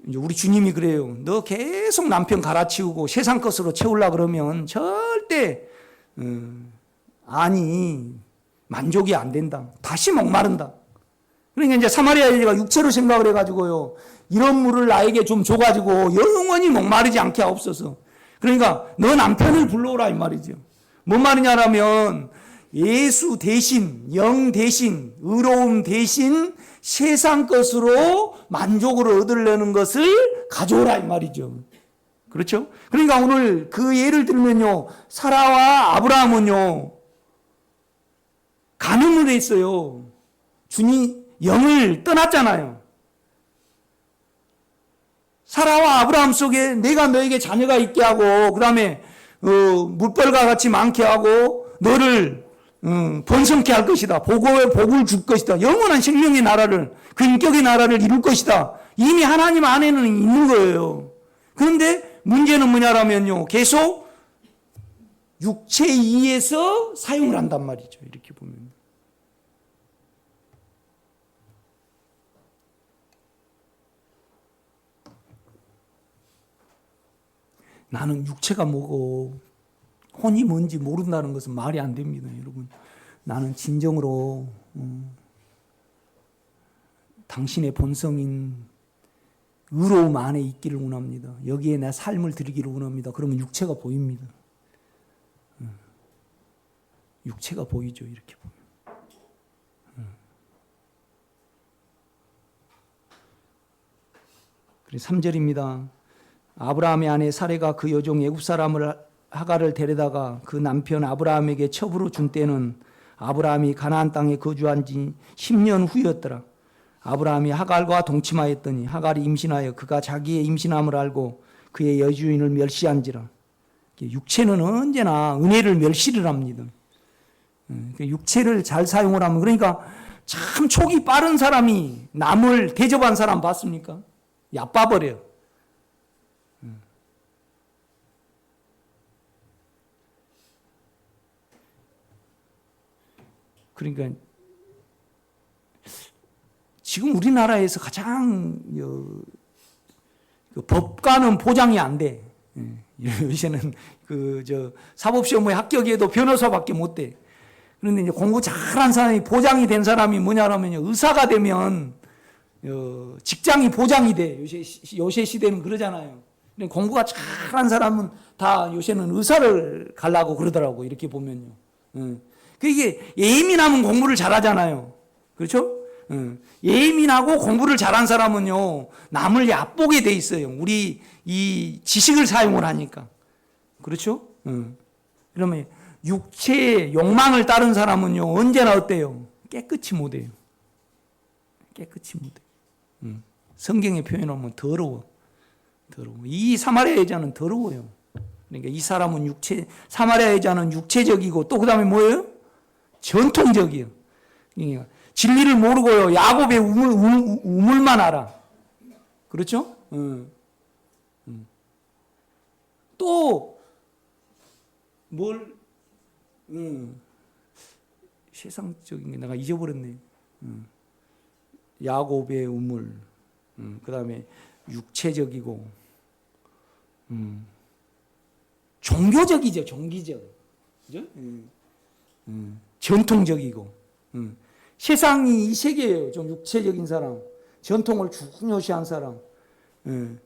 이제 우리 주님이 그래요. 너 계속 남편 갈아치우고 세상 것으로 채우려고 그러면 절대 아니 만족이 안 된다. 다시 목마른다. 그러니까 이제 사마리아 여자가 육체로 생각을 해가지고요, 이런 물을 나에게 좀 줘가지고 영원히 목마르지 않게 하옵소서. 그러니까 너 남편을 불러오라 이 말이죠. 뭔 말이냐면 예수 대신, 영 대신, 의로움 대신 세상 것으로 만족을 얻으려는 것을 가져오라 이 말이죠. 그렇죠? 그러니까 오늘 그 예를 들면요, 사라와 아브라함은요, 간음을 했어요. 주님 영을 떠났잖아요. 사라와 아브라함 속에 내가 너에게 자녀가 있게 하고, 그 다음에 물벌과 같이 많게 하고, 너를 번성케 할 것이다. 복을 줄 것이다. 영원한 생명의 나라를, 그 인격의 나라를 이룰 것이다. 이미 하나님 안에는 있는 거예요. 그런데 문제는 뭐냐라면요, 계속 육체에 의해서 사용을 한단 말이죠. 이렇게 보면. 나는 육체가 뭐고 혼이 뭔지 모른다는 것은 말이 안 됩니다, 여러분. 나는 진정으로 당신의 본성인 의로움 안에 있기를 원합니다. 여기에 내 삶을 드리기를 원합니다. 그러면 육체가 보입니다. 육체가 보이죠, 이렇게 보면. 그래서 3절입니다. 아브라함의 아내 사레가 그 여종 애굽 사람을 하갈을 데려다가 그 남편 아브라함에게 첩으로 준 때는 아브라함이 가나안 땅에 거주한 지 10년 후였더라. 아브라함이 하갈과 동침하였더니 하갈이 임신하여 그가 자기의 임신함을 알고 그의 여주인을 멸시한지라. 육체는 언제나 은혜를 멸시를 합니다. 육체를 잘 사용을 하면, 그러니까 참 촉이 빠른 사람이 남을 대접한 사람 봤습니까? 얕봐버려요. 그러니까 지금 우리나라에서 가장 그 법관은 보장이 안 돼. 요새는 사법시험에 합격해도 변호사밖에 못 돼. 그런데 이제 공부 잘한 사람이 보장이 된 사람이 뭐냐라면요, 의사가 되면 직장이 보장이 돼. 요새 시대는 그러잖아요. 공부가 잘한 사람은 다 요새는 의사를 가려고 그러더라고, 이렇게 보면요. 그게 예민하면 공부를 잘하잖아요. 그렇죠? 예민하고 공부를 잘한 사람은요, 남을 얕보게 돼 있어요. 우리 이 지식을 사용을 하니까. 그렇죠? 그러면 육체의 욕망을 따른 사람은요, 언제나 어때요? 깨끗이 못해요. 깨끗이 못해요. 성경에 표현하면 더러워. 이 사마리아 여자는 더러워요. 그러니까 이 사람은 사마리아 여자는 육체적이고, 또 그 다음에 뭐예요? 전통적이에요. 그러니까 진리를 모르고요, 야곱의 우물만 알아. 그렇죠? 또 세상적인 게 내가 잊어버렸네. 야곱의 우물, 그 다음에 육체적이고, 종교적이죠, 종기적. 그죠? 전통적이고. 세상이 이 세계예요. 좀 육체적인 사람, 전통을 중요시한 사람. 그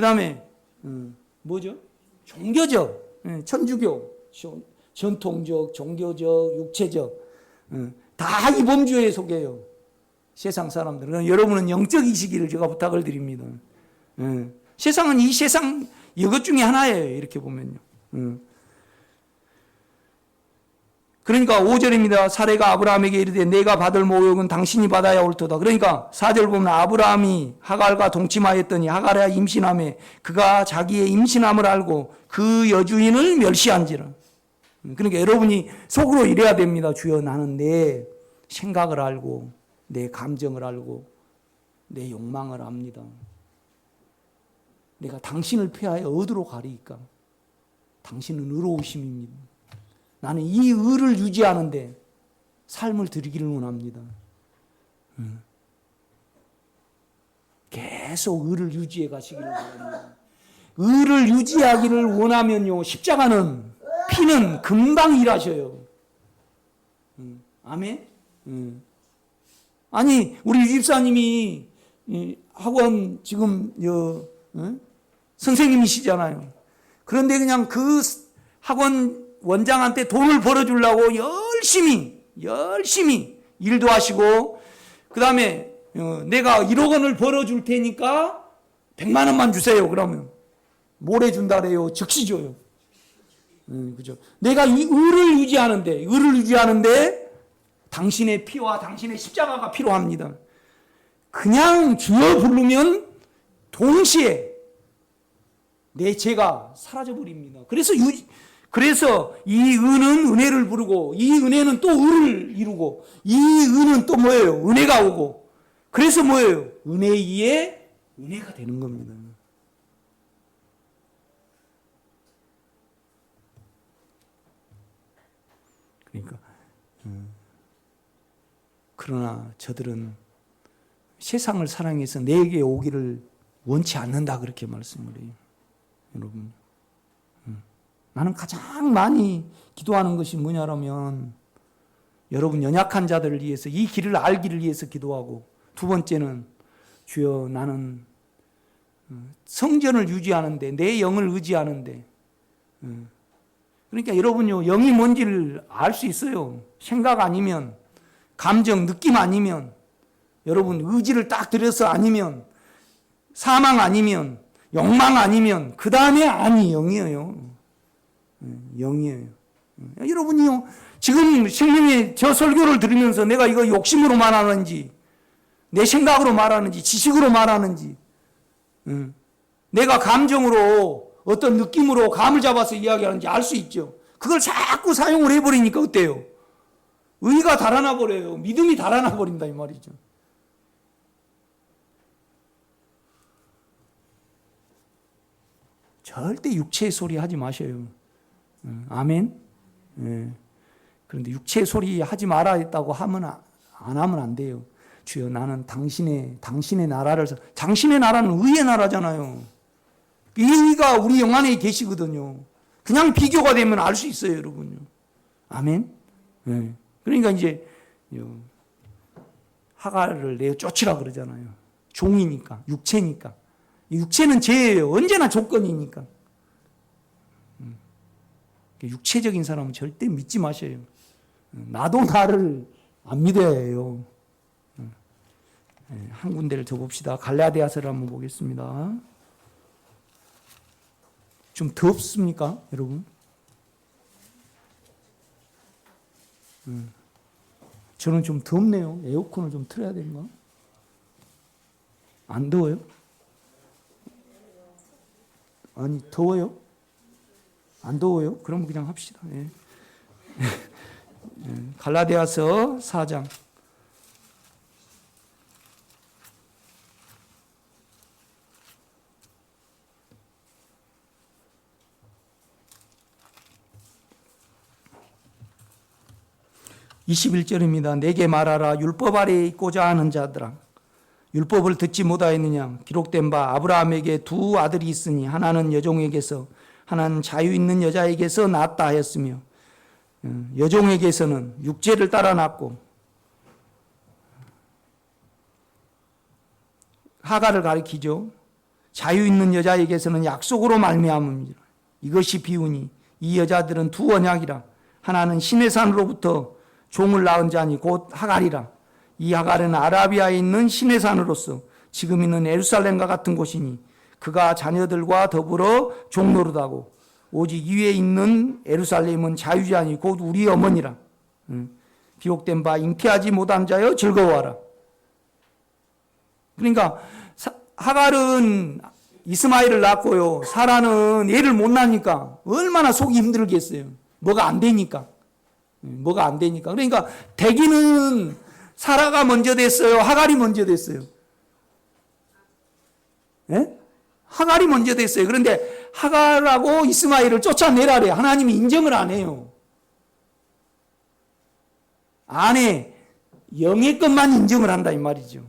다음에 뭐죠? 종교적, 천주교, 전통적, 종교적, 육체적, 다 이 범주에 속해요. 세상 사람들은. 여러분은 영적이시기를 제가 부탁을 드립니다. 세상은 이 세상 이것 중에 하나예요, 이렇게 보면요. 그러니까 5절입니다. 사레가 아브라함에게 이르되 내가 받을 모욕은 당신이 받아야 옳도다. 그러니까 4절 보면 아브라함이 하갈과 동침하였더니 하갈이 임신함에 그가 자기의 임신함을 알고 그 여주인을 멸시한지라. 그러니까 여러분이 속으로 이래야 됩니다. 주여, 나는 내 생각을 알고 내 감정을 알고 내 욕망을 압니다. 내가 당신을 피하여 어디로 가리이까? 당신은 의로우심입니다. 나는 이 의를 유지하는데 삶을 드리기를 원합니다. 계속 의를 유지해 가시기를 바랍니다. 의를 유지하기를 원하면요, 십자가는, 피는 금방 일하셔요. 아멘? 아니, 우리 집사님이 학원 지금 선생님이시잖아요. 그런데 그냥 그 학원 원장한테 돈을 벌어주려고 열심히 일도 하시고, 그 다음에 내가 1억 원을 벌어줄 테니까 100만 원만 주세요. 그러면 모레 준다 그래요? 즉시 줘요. 그죠? 내가 이 의를 유지하는데 당신의 피와 당신의 십자가가 필요합니다. 그냥 주여 부르면 동시에 내 죄가 사라져 버립니다. 그래서 그래서 이 은은 은혜를 부르고 이 은혜는 또 을을 이루고 이 은은 또 뭐예요? 은혜가 오고 그래서 뭐예요? 은혜 위에 은혜가 되는 겁니다. 그러니까 그러나 저들은 세상을 사랑해서 내게 오기를 원치 않는다 그렇게 말씀을 해요. 여러분, 나는 가장 많이 기도하는 것이 뭐냐면 여러분 연약한 자들을 위해서 이 길을 알기를 위해서 기도하고 두 번째는 주여 나는 성전을 유지하는데 내 영을 의지하는데 그러니까 여러분요 영이 뭔지를 알 수 있어요. 생각 아니면 감정, 느낌 아니면 여러분 의지를 딱 들여서 아니면 사망 아니면 욕망 아니면 그 다음에 아니 영이에요. 영이에요. 여러분이요 지금 생명의 저 설교를 들으면서 내가 이거 욕심으로 말하는지 내 생각으로 말하는지 지식으로 말하는지 내가 감정으로 어떤 느낌으로 감을 잡아서 이야기하는지 알 수 있죠. 그걸 자꾸 사용을 해버리니까 어때요? 의가 달아나 버려요. 믿음이 달아나 버린다 이 말이죠. 절대 육체의 소리 하지 마셔요. 아멘. 그런데 육체의 소리 하지 말아 했다고 하면 안 하면 안 돼요. 주여 나는 당신의 나라를 당신의 나라는 의의 나라잖아요. 이 의가 우리 영 안에 계시거든요. 그냥 비교가 되면 알 수 있어요, 여러분요. 아멘. 그러니까 이제 하갈을 내어 쫓으라 그러잖아요. 종이니까, 육체니까. 육체는 죄예요. 언제나 조건이니까. 육체적인 사람은 절대 믿지 마셔요. 나도 나를 안 믿어야 해요. 한 군데를 더 봅시다. 갈라디아서를 한번 보겠습니다. 좀 덥습니까, 여러분? 저는 좀 덥네요. 에어컨을 좀 틀어야 되는가? 안 더워요? 아니, 더워요? 안 더워요? 그럼 그냥 합시다. 예. 갈라디아서 4장. (21절입니다) 내게 말하라. 율법 아래에 있고자 하는 자들아, 율법을 듣지 못하였느냐? 기록된 바 아브라함에게 두 아들이 있으니 하나는 여종에게서 하나는 자유 있는 여자에게서 낳았다 하였으며 여종에게서는 육체를 따라 낳고 하갈을 가리키죠. 자유 있는 여자에게서는 약속으로 말미암음이라. 이것이 비유니 이 여자들은 두 언약이라. 하나는 신의 산으로부터 종을 낳은 자니 곧 하갈이라. 이 하갈은 아라비아에 있는 신의 산으로서 지금 있는 예루살렘과 같은 곳이니 그가 자녀들과 더불어 종노릇하고 오직 이위에 있는 예루살렘은 자유자니 곧 우리 어머니라. 기록된 바 잉태하지 못한 자여 즐거워하라. 그러니까 하갈은 이스마엘을 낳고요. 사라는 애를 못 낳으니까 얼마나 속이 힘들겠어요. 뭐가 안 되니까. 그러니까 대기는 사라가 먼저 됐어요? 하갈이 먼저 됐어요? 예? 하갈이 먼저 됐어요. 그런데 하갈하고 이스마엘을 쫓아내라래. 하나님이 인정을 안 해요. 안 해. 영의 것만 인정을 한다 이 말이죠.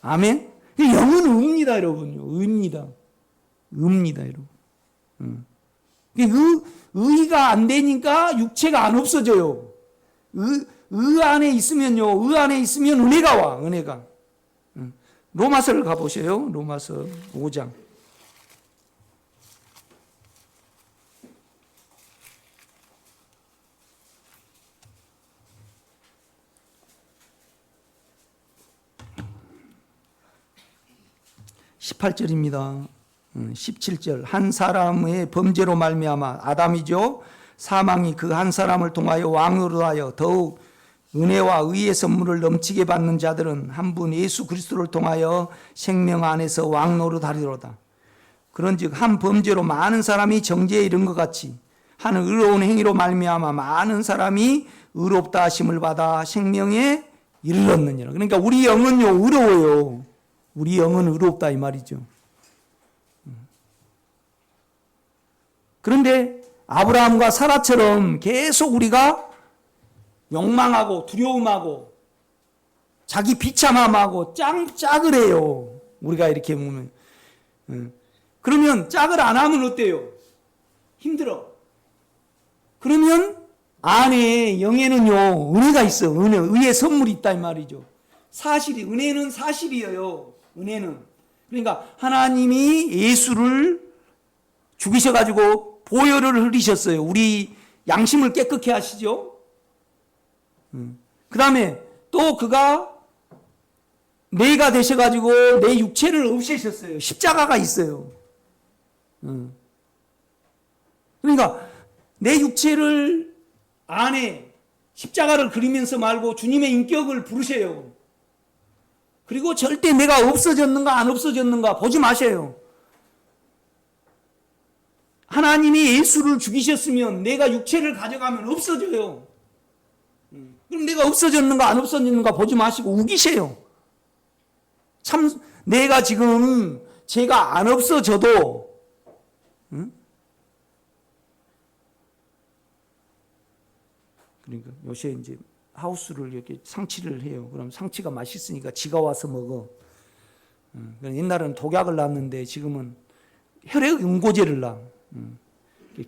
아멘? 영은 의입니다, 여러분요. 의입니다. 의입니다, 여러분. 의가 안 되니까 육체가 안 없어져요. 의 안에 있으면요. 의 안에 있으면 은혜가 와. 은혜가. 로마서를 가보세요. 로마서 5장. (18절입니다) 17절 한 사람의 범죄로 말미암아 아담이죠. 사망이 그 한 사람을 통하여 왕으로 하여 더욱 은혜와 의의 선물을 넘치게 받는 자들은 한 분 예수 그리스도를 통하여 생명 안에서 왕노릇하리로다. 그런즉 한 범죄로 많은 사람이 정죄에 이른 것 같이 하는 의로운 행위로 말미암아 많은 사람이 의롭다 하심을 받아 생명에 이르렀느니라. 그러니까 우리 영은요 의로워요. 우리 영은 의롭다 이 말이죠. 그런데 아브라함과 사라처럼 계속 우리가 욕망하고 두려움하고 자기 비참함하고 짝을 해요. 우리가 이렇게 보면. 그러면 짝을 안 하면 어때요? 힘들어. 그러면 안에 영에는요 은혜가 있어. 의의 선물이 있다 이 말이죠. 사실이 은혜는 사실이에요. 은혜는 그러니까 하나님이 예수를 죽이셔가지고 보혈을 흘리셨어요. 우리 양심을 깨끗게 하시죠. 그 다음에 또 그가 내가 되셔가지고 내 육체를 없애셨어요. 십자가가 있어요. 그러니까 내 육체를 안에 십자가를 그리면서 말고 주님의 인격을 부르세요. 그리고 절대 내가 없어졌는가 안 없어졌는가 보지 마세요. 하나님이 예수를 죽이셨으면 내가 육체를 가져가면 없어져요. 그럼 내가 없어졌는가 안 없어졌는가 보지 마시고 우기세요. 참 내가 지금 제가 안 없어져도 그러니까 요새 이제 하우스를 이렇게 상치를 해요. 그럼 상치가 맛있으니까 지가 와서 먹어. 옛날에는 독약을 놨는데 지금은 혈액 응고제를 놔.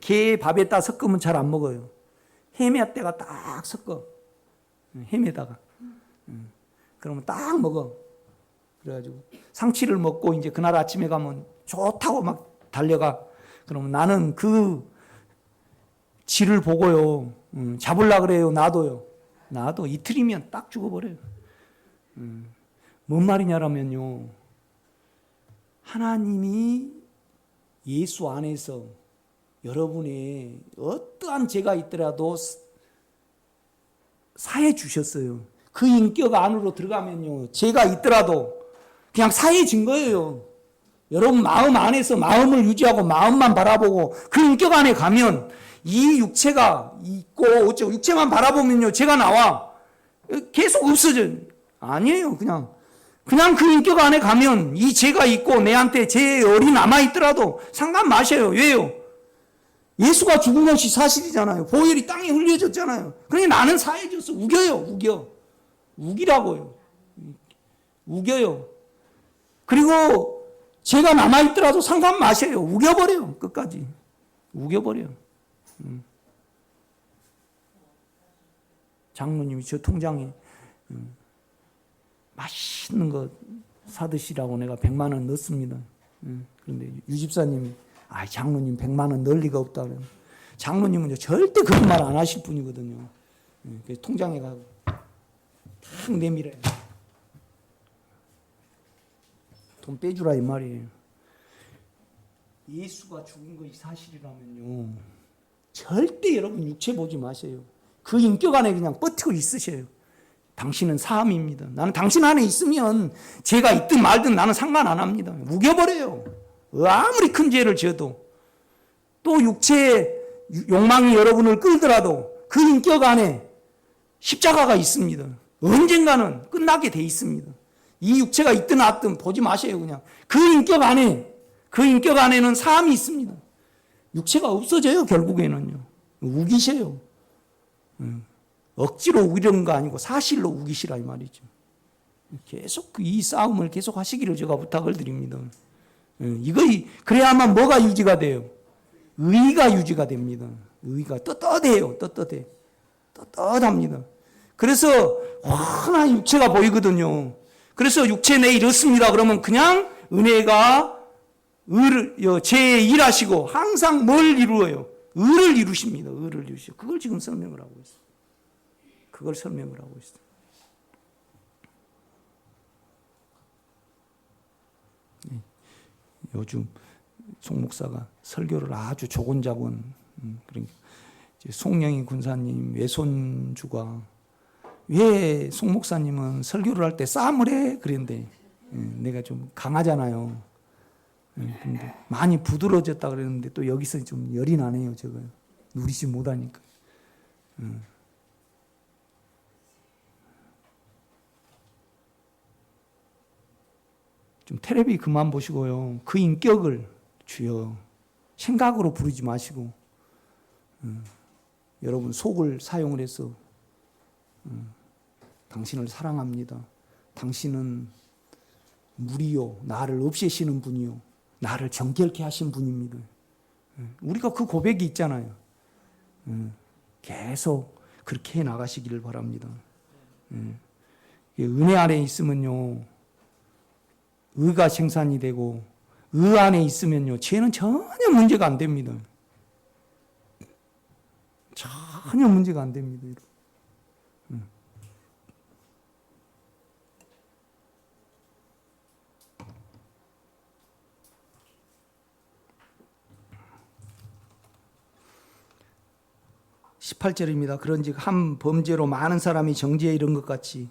게 밥에다 섞으면 잘 안 먹어요. 햄에다가 딱 섞어. 햄에다가. 그러면 딱 먹어. 그래가지고 상치를 먹고 이제 그날 아침에 가면 좋다고 막 달려가. 그러면 나는 그 쥐를 보고요. 잡으려고 그래요. 놔도 이틀이면 딱 죽어버려요. 뭔 말이냐라면요. 하나님이 예수 안에서 여러분의 어떠한 죄가 있더라도 사해 주셨어요. 그 인격 안으로 들어가면요. 죄가 있더라도 그냥 사해진 거예요. 여러분 마음 안에서 마음을 유지하고 마음만 바라보고 그 인격 안에 가면 이 육체가 있고 어쩌고 육체만 바라보면요. 죄가 나와. 계속 없어져요. 아니에요. 그냥 그 인격 안에 가면 이 죄가 있고 내한테 죄의 열이 남아있더라도 상관 마셔요. 왜요? 예수가 죽은 것이 사실이잖아요. 보혈이 땅에 흘려졌잖아요. 그러니 나는 사해졌어. 우겨. 우기라고요. 우겨요. 그리고 죄가 남아있더라도 상관 마셔요. 우겨버려요. 끝까지. 우겨버려요. 장로님이 저 통장에 맛있는 거 사드시라고 내가 100만 원 넣습니다. 그런데 유집사님이 장로님 100만 원 넣을 리가 없다 그래요. 장로님은 절대 그런 말 안 하실 분이거든요. 그래서 통장에 가고 탁 내밀어요. 돈 빼주라 이 말이에요. 예수가 죽은 것이 사실이라면요. 절대 여러분 육체 보지 마세요. 그 인격 안에 그냥 버티고 있으셔요. 당신은 사함입니다. 나는 당신 안에 있으면 죄가 있든 말든 나는 상관 안 합니다. 우겨버려요. 아무리 큰 죄를 지어도 또 육체의 욕망이 여러분을 끌더라도 그 인격 안에 십자가가 있습니다. 언젠가는 끝나게 돼 있습니다. 이 육체가 있든 없든 보지 마세요. 그냥 그 인격 안에는 사함이 있습니다. 육체가 없어져요. 결국에는요. 우기셔요. 억지로 우기려는 거 아니고 사실로 우기시라 이 말이죠. 계속 이 싸움을 계속 하시기를 제가 부탁을 드립니다. 그래야만 뭐가 유지가 돼요? 의가 유지가 됩니다. 의가 떳떳해요. 떳떳합니다. 그래서 환한 육체가 보이거든요. 그래서 육체 내 이렇습니다. 그러면 그냥 은혜가 죄에 일하시고 항상 뭘 이루어요? 의를 이루십니다. 의를 이루시고 그걸 지금 설명을 하고 있어요. 요즘 송 목사가 설교를 아주 조곤자곤 그러니까 송영희 군사님 외손주가 왜 송 목사님은 설교를 할 때 싸움을 해? 그랬는데 내가 좀 강하잖아요. 근데 많이 부드러워졌다 그랬는데 또 여기서 좀 열이 나네요. 제가 누리지 못하니까. 좀 텔레비 그만 보시고요. 그 인격을 주여 생각으로 부르지 마시고 여러분 속을 사용을 해서 당신을 사랑합니다. 당신은 무리요 나를 없애시는 분이요 나를 정결케 하신 분입니다. 우리가 그 고백이 있잖아요. 계속 그렇게 해 나가시기를 바랍니다. 은혜 안에 있으면요 의가 생산이 되고 의 안에 있으면요 죄는 전혀 문제가 안 됩니다. 전혀 문제가 안 됩니다. 18절입니다. 그런즉 한 범죄로 많은 사람이 정죄에 이른 것 같이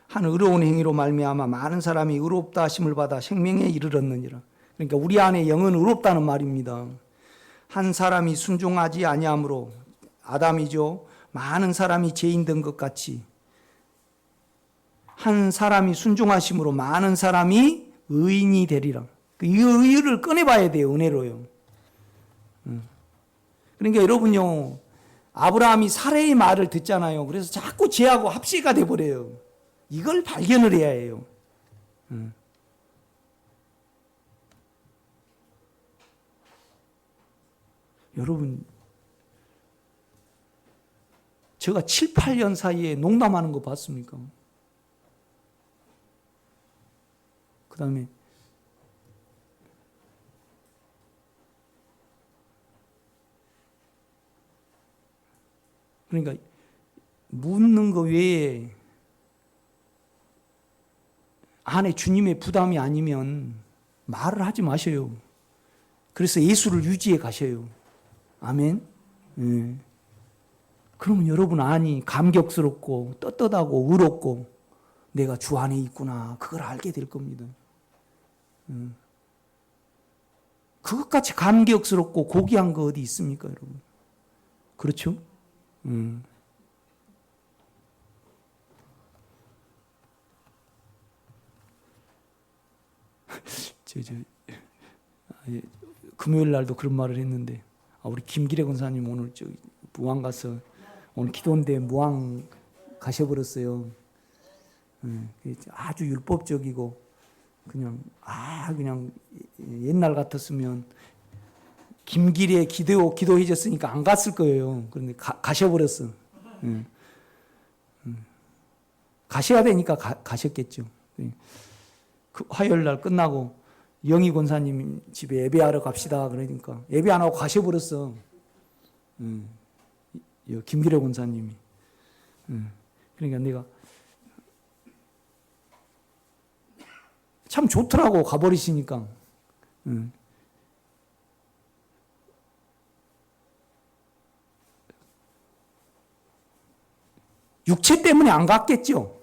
한 의로운 행위로 말미암아 많은 사람이 의롭다 하심을 받아 생명에 이르렀느니라. 그러니까 우리 안에 영은 의롭다는 말입니다. 한 사람이 순종하지 아니함으로 아담이죠. 많은 사람이 죄인 된 것 같이 한 사람이 순종하심으로 많은 사람이 의인이 되리라. 이 의를 꺼내봐야 돼요. 은혜로요. 그러니까 여러분요. 아브라함이 사례의 말을 듣잖아요. 그래서 자꾸 죄하고 합시가 돼버려요. 이걸 발견을 해야 해요. 여러분, 제가 7, 8년 사이에 농담하는 거 봤습니까? 그 다음에 그러니까 묻는 거 외에 안에 주님의 부담이 아니면 말을 하지 마셔요. 그래서 예수를 유지해 가셔요. 아멘. 그러면 여러분 안이 감격스럽고 떳떳하고 의롭고 내가 주 안에 있구나 그걸 알게 될 겁니다. 그것같이 감격스럽고 고귀한 거 어디 있습니까, 여러분? 그렇죠? 금요일 날도 그런 말을 했는데 우리 김기래 권사님 오늘 무안 가서 오늘 기도인데 무안 가셔버렸어요. 아주 율법적이고 그냥 옛날 같았으면 김기래 기도해줬으니까 안 갔을 거예요. 그런데 가셔버렸어. 가셔야 되니까 가셨겠죠. 그 화요일 날 끝나고 영희 권사님 집에 예배하러 갑시다 그러니까 예배 안 하고 가셔버렸어. 김기래 권사님이. 그러니까 내가 참 좋더라고 가버리시니까. 육체 때문에 안 갔겠죠.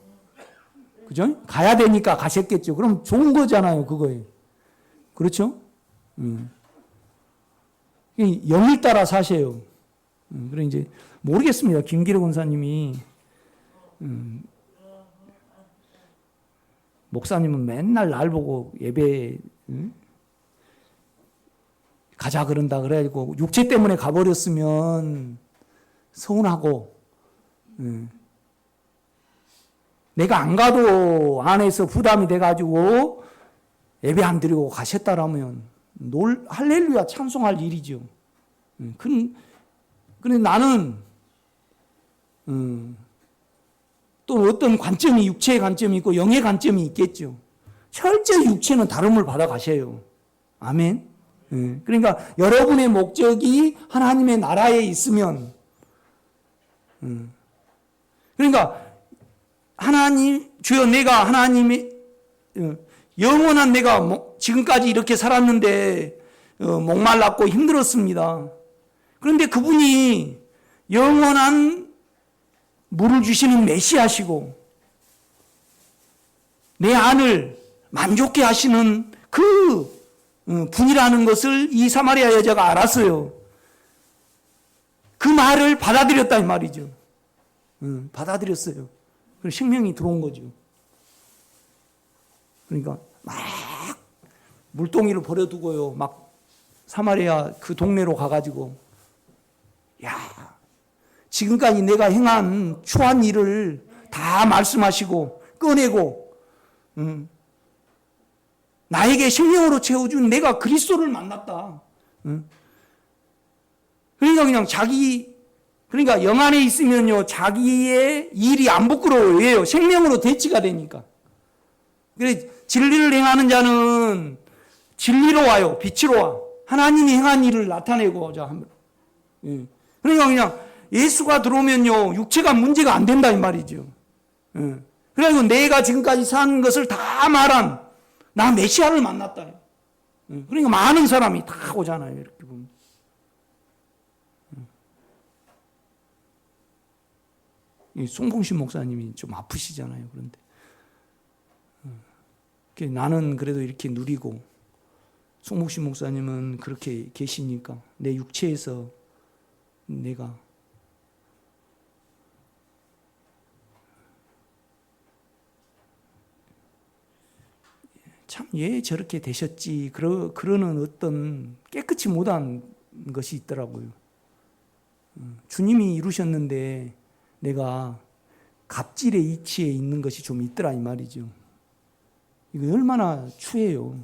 그죠? 가야 되니까 가셨겠죠. 그럼 좋은 거잖아요, 그거에. 그렇죠? 영일 따라 사세요. 그래 이제 모르겠습니다. 김기래 권사님이 목사님은 맨날 날 보고 예배 가자 그런다 그래가지고 육체 때문에 가버렸으면 서운하고 내가 안 가도 안에서 부담이 돼가지고 예배 안 드리고 가셨다라면 할렐루야 찬송할 일이죠. 그런데 나는 또 어떤 관점이 육체의 관점이 있고 영의 관점이 있겠죠. 철저히 육체는 다름을 받아 가셔요. 아멘. 그러니까 여러분의 목적이 하나님의 나라에 있으면 그러니까 하나님 주여 내가 하나님의 영원한 내가 지금까지 이렇게 살았는데 목말랐고 힘들었습니다. 그런데 그분이 영원한 물을 주시는 메시아시고 내 안을 만족해 하시는 그 분이라는 것을 이 사마리아 여자가 알았어요. 그 말을 받아들였다 이 말이죠. 받아들였어요. 그래서 생명이 들어온 거죠. 그러니까 막 물동이를 버려두고요. 막 사마리아 그 동네로 가가지고 야, 지금까지 내가 행한 추한 일을 다 말씀하시고 꺼내고 나에게 생명으로 채워준 내가 그리스도를 만났다. 그러니까 그냥 그러니까 영 안에 있으면요 자기의 일이 안 부끄러워요. 왜요? 생명으로 대치가 되니까. 그래 진리를 행하는 자는 진리로 와요. 빛으로 와. 하나님이 행한 일을 나타내고자 합니다. 그러니까 그냥 예수가 들어오면요 육체가 문제가 안 된다 이 말이죠. 그래서 내가 지금까지 산 것을 다 말한 나 메시아를 만났다. 그러니까 많은 사람이 다 오잖아요. 이렇게 보면. 송봉신 목사님이 좀 아프시잖아요. 그런데 나는 그래도 이렇게 누리고 송봉신 목사님은 그렇게 계시니까 내 육체에서 내가 참 왜 저렇게 되셨지 그러는 어떤 깨끗이 못한 것이 있더라고요. 주님이 이루셨는데 내가 갑질의 이치에 있는 것이 좀 있더라 이 말이죠. 이거 얼마나 추해요.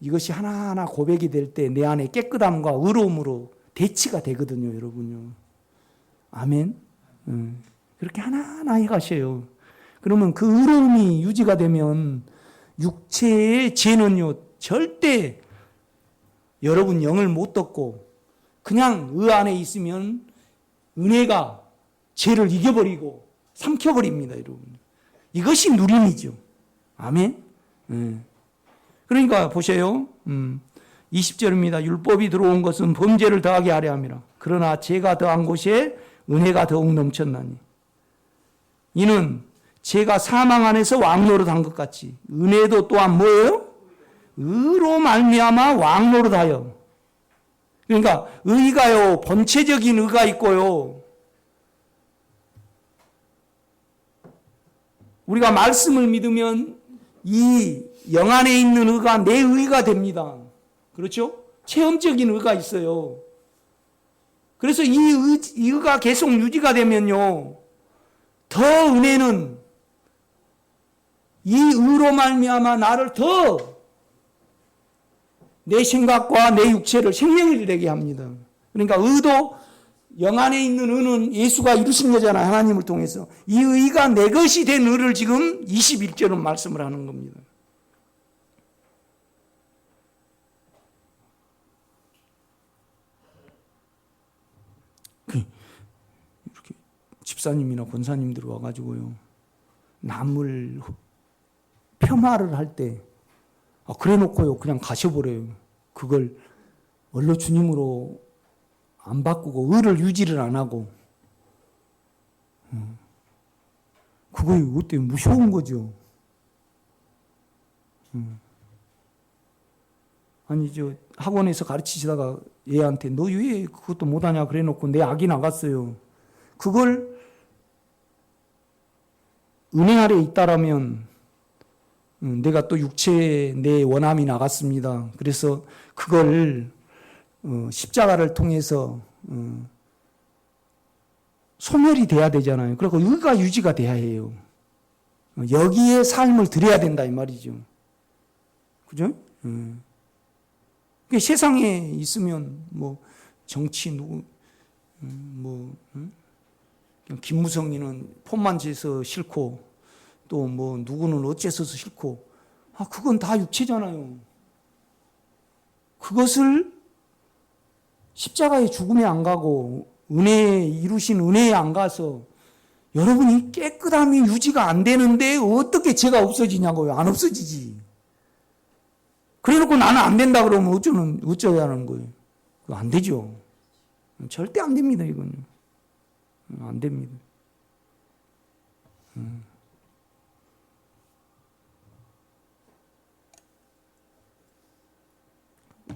이것이 하나하나 고백이 될 때 내 안에 깨끗함과 의로움으로 대치가 되거든요, 여러분요. 아멘. 그렇게 하나하나 해가셔요. 그러면 그 의로움이 유지가 되면 육체의 죄는요 절대 여러분 영을 못 떴고 그냥 의 안에 있으면 은혜가 죄를 이겨버리고 삼켜버립니다, 여러분. 이것이 누림이죠. 아멘. 그러니까 보세요. 20절입니다. 율법이 들어온 것은 범죄를 더하게 하려 함이라. 그러나 죄가 더한 곳에 은혜가 더욱 넘쳤나니. 이는 죄가 사망 안에서 왕노릇한 것 같이 은혜도 또한 뭐예요? 의로 말미암아 왕노릇하여. 그러니까 의가요 본체적인 의가 있고요. 우리가 말씀을 믿으면 이 영 안에 있는 의가 내 의가 됩니다. 그렇죠? 체험적인 의가 있어요. 그래서 이 의가 계속 유지가 되면요. 더 은혜는 이 의로 말미암아 나를 더 내 생각과 내 육체를 생명을 되게 합니다. 그러니까 의도 영 안에 있는 의는 예수가 이루신 거잖아요. 하나님을 통해서. 이 의가 내 것이 된 의를 지금 21절은 말씀을 하는 겁니다. 이렇게 집사님이나 권사님들 와가지고요. 남을 폄하를 할 때 그래 놓고요. 그냥 가셔버려요. 그걸 원로 주님으로 안 바꾸고 의를 유지를 안 하고 그거 어때 무서운 거죠. 아니 저 학원에서 가르치시다가 얘한테 너 왜 그것도 못하냐 그래 놓고 내 악이 나갔어요. 그걸 은혜 아래 있다라면 내가 또 육체에 내 원함이 나갔습니다. 그래서 그걸 십자가를 통해서 소멸이 돼야 되잖아요. 그리고 의가 유지가 돼야 해요. 여기에 삶을 드려야 된다 이 말이죠. 그죠? 세상에 있으면 뭐 정치 누구 김무성이는 폰만 재서 싫고 또 뭐 누구는 어째서서 싫고 그건 다 육체잖아요. 그것을 십자가의 죽음에 안 가고 은혜에 이루신 은혜에 안 가서 여러분이 깨끗함이 유지가 안 되는데 어떻게 죄가 없어지냐고요. 안 없어지지. 그래놓고 나는 안 된다 그러면 어쩌야 하는 거예요. 그거 안 되죠. 절대 안 됩니다, 이거는. 안 됩니다.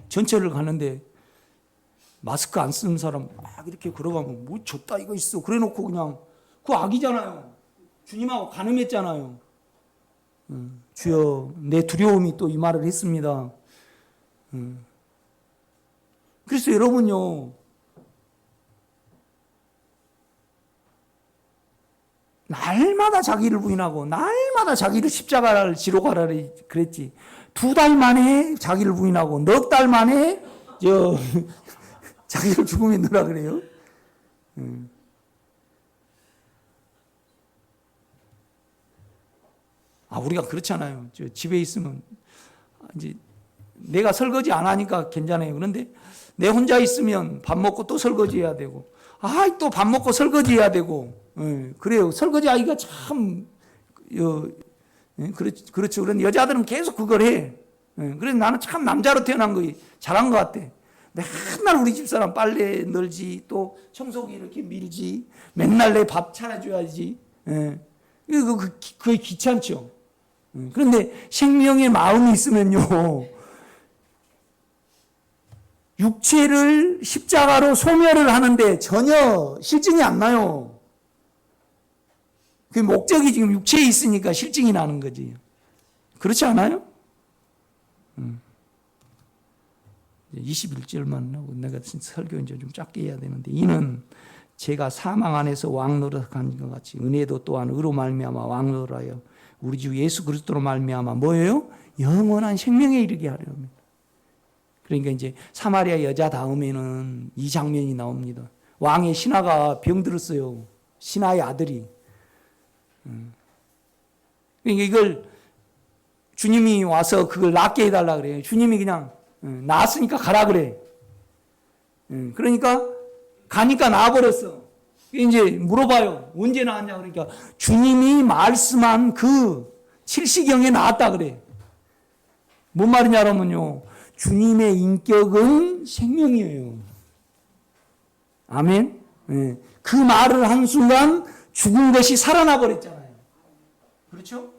전철을 가는데 마스크 안 쓰는 사람 막 이렇게 걸어가면 뭐 줬다 이거 있어. 그래 놓고 그냥 그거 악이잖아요. 주님하고 간음했잖아요. 주여 내 두려움이 또 이 말을 했습니다. 그래서 여러분요, 날마다 자기를 부인하고 날마다 자기를 십자가를 지러 가라 그랬지. 2달 만에 자기를 부인하고 넉 달 만에 자기를 죽음에 넣으라 그래요. 우리가 그렇잖아요. 집에 있으면 이제 내가 설거지 안 하니까 괜찮아요. 그런데 내 혼자 있으면 밥 먹고 또 설거지 해야 되고, 또 밥 먹고 설거지 해야 되고, 그래요. 설거지 하기가 참, 그렇죠. 그런데 여자들은 계속 그걸 해. 그래서 나는 참 남자로 태어난 거 잘한 것 같아. 맨날 우리 집사람 빨래 널지, 또 청소기 이렇게 밀지, 맨날 내 밥 차려줘야지. 그게 귀찮죠. 그런데 생명의 마음이 있으면요, 육체를 십자가로 소멸을 하는데 전혀 실증이 안 나요. 그 목적이 지금 육체에 있으니까 실증이 나는 거지. 그렇지 않아요? 21절만 하고 내가 설교 이제 좀 짧게 해야 되는데, 이는 제가 사망 안에서 왕노릇한 것 같이 은혜도 또한 의로 말미암아 왕노릇하여 우리 주 예수 그리스도로 말미암아 뭐예요? 영원한 생명에 이르게 하려 합니다. 그러니까 이제 사마리아 여자 다음에는 이 장면이 나옵니다. 왕의 신하가 병들었어요. 신하의 아들이. 그러니까 이걸 주님이 와서 그걸 낫게 해달라 그래요. 주님이 그냥 나았으니까 가라 그래. 그러니까 가니까 나아버렸어. 이제 물어봐요. 언제 나았냐 그러니까 주님이 말씀한 그 칠시경에 나았다 그래. 뭔 말이냐면요, 주님의 인격은 생명이에요. 아멘. 그 말을 한 순간 죽은 것이 살아나 버렸잖아요. 그렇죠?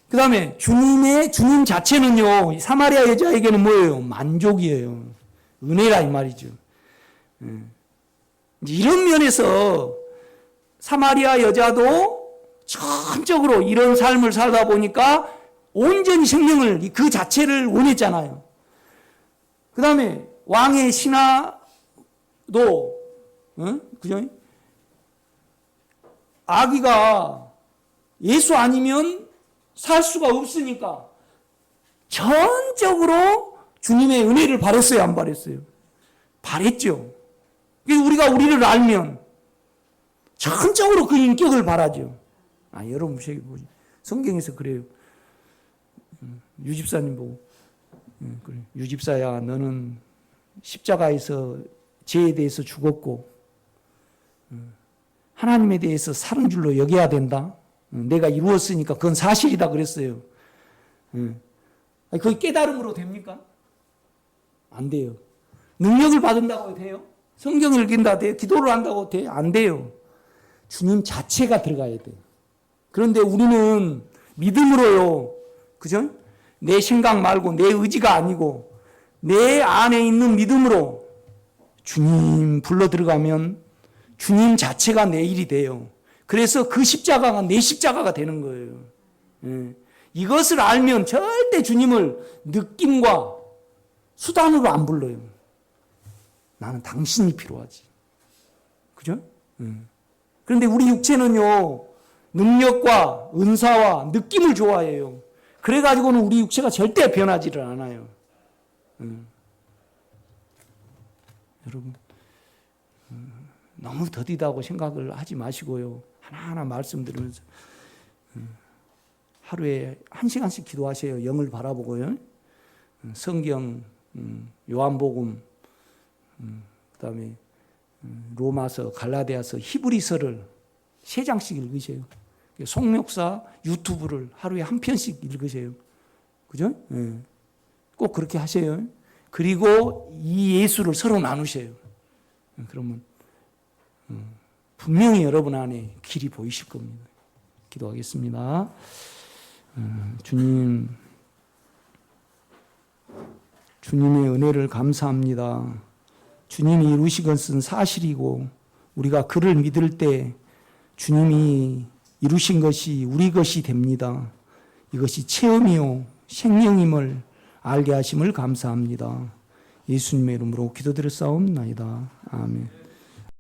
그 다음에 주님 자체는요, 사마리아 여자에게는 뭐예요? 만족이에요. 은혜라 이 말이죠. 이런 면에서 사마리아 여자도 전적으로 이런 삶을 살다 보니까 온전히 생명을, 그 자체를 원했잖아요. 그 다음에 왕의 신하도, 그죠? 아기가 예수 아니면 살 수가 없으니까 전적으로 주님의 은혜를 바랬어요, 안 바랬어요? 바랬죠. 우리가 우리를 알면 전적으로 그 인격을 바라죠. 여러분 성경에서 그래요. 유집사님 보고, 그래, 유집사야 너는 십자가에서 죄에 대해서 죽었고 하나님에 대해서 살은 줄로 여겨야 된다. 내가 이루었으니까 그건 사실이다 그랬어요. 그게 깨달음으로 됩니까? 안 돼요. 능력을 받는다고 돼요? 성경을 읽는다 돼요? 기도를 한다고 돼요? 안 돼요. 주님 자체가 들어가야 돼요. 그런데 우리는 믿음으로요, 그죠? 내 생각 말고 내 의지가 아니고 내 안에 있는 믿음으로 주님 불러 들어가면 주님 자체가 내 일이 돼요. 그래서 그 십자가가 내 십자가가 되는 거예요. 이것을 알면 절대 주님을 느낌과 수단으로 안 불러요. 나는 당신이 필요하지. 그죠? 그런데 우리 육체는요, 능력과 은사와 느낌을 좋아해요. 그래가지고는 우리 육체가 절대 변하지를 않아요. 여러분, 너무 더디다고 생각을 하지 마시고요. 하나하나 말씀드리면서 하루에 1시간씩 기도하세요. 영을 바라보고요. 성경, 요한복음, 그다음에 로마서, 갈라디아서, 히브리서를 3장씩 읽으세요. 송목사 유튜브를 하루에 한 편씩 읽으세요. 그죠? 꼭 그렇게 하세요. 그리고 이 예수를 서로 나누세요. 그러면 분명히 여러분 안에 길이 보이실 겁니다. 기도하겠습니다. 주님의 은혜를 감사합니다. 주님이 이루신 것은 사실이고 우리가 그를 믿을 때 주님이 이루신 것이 우리 것이 됩니다. 이것이 체험이요 생명임을 알게 하심을 감사합니다. 예수님의 이름으로 기도드렸사옵나이다. 아멘.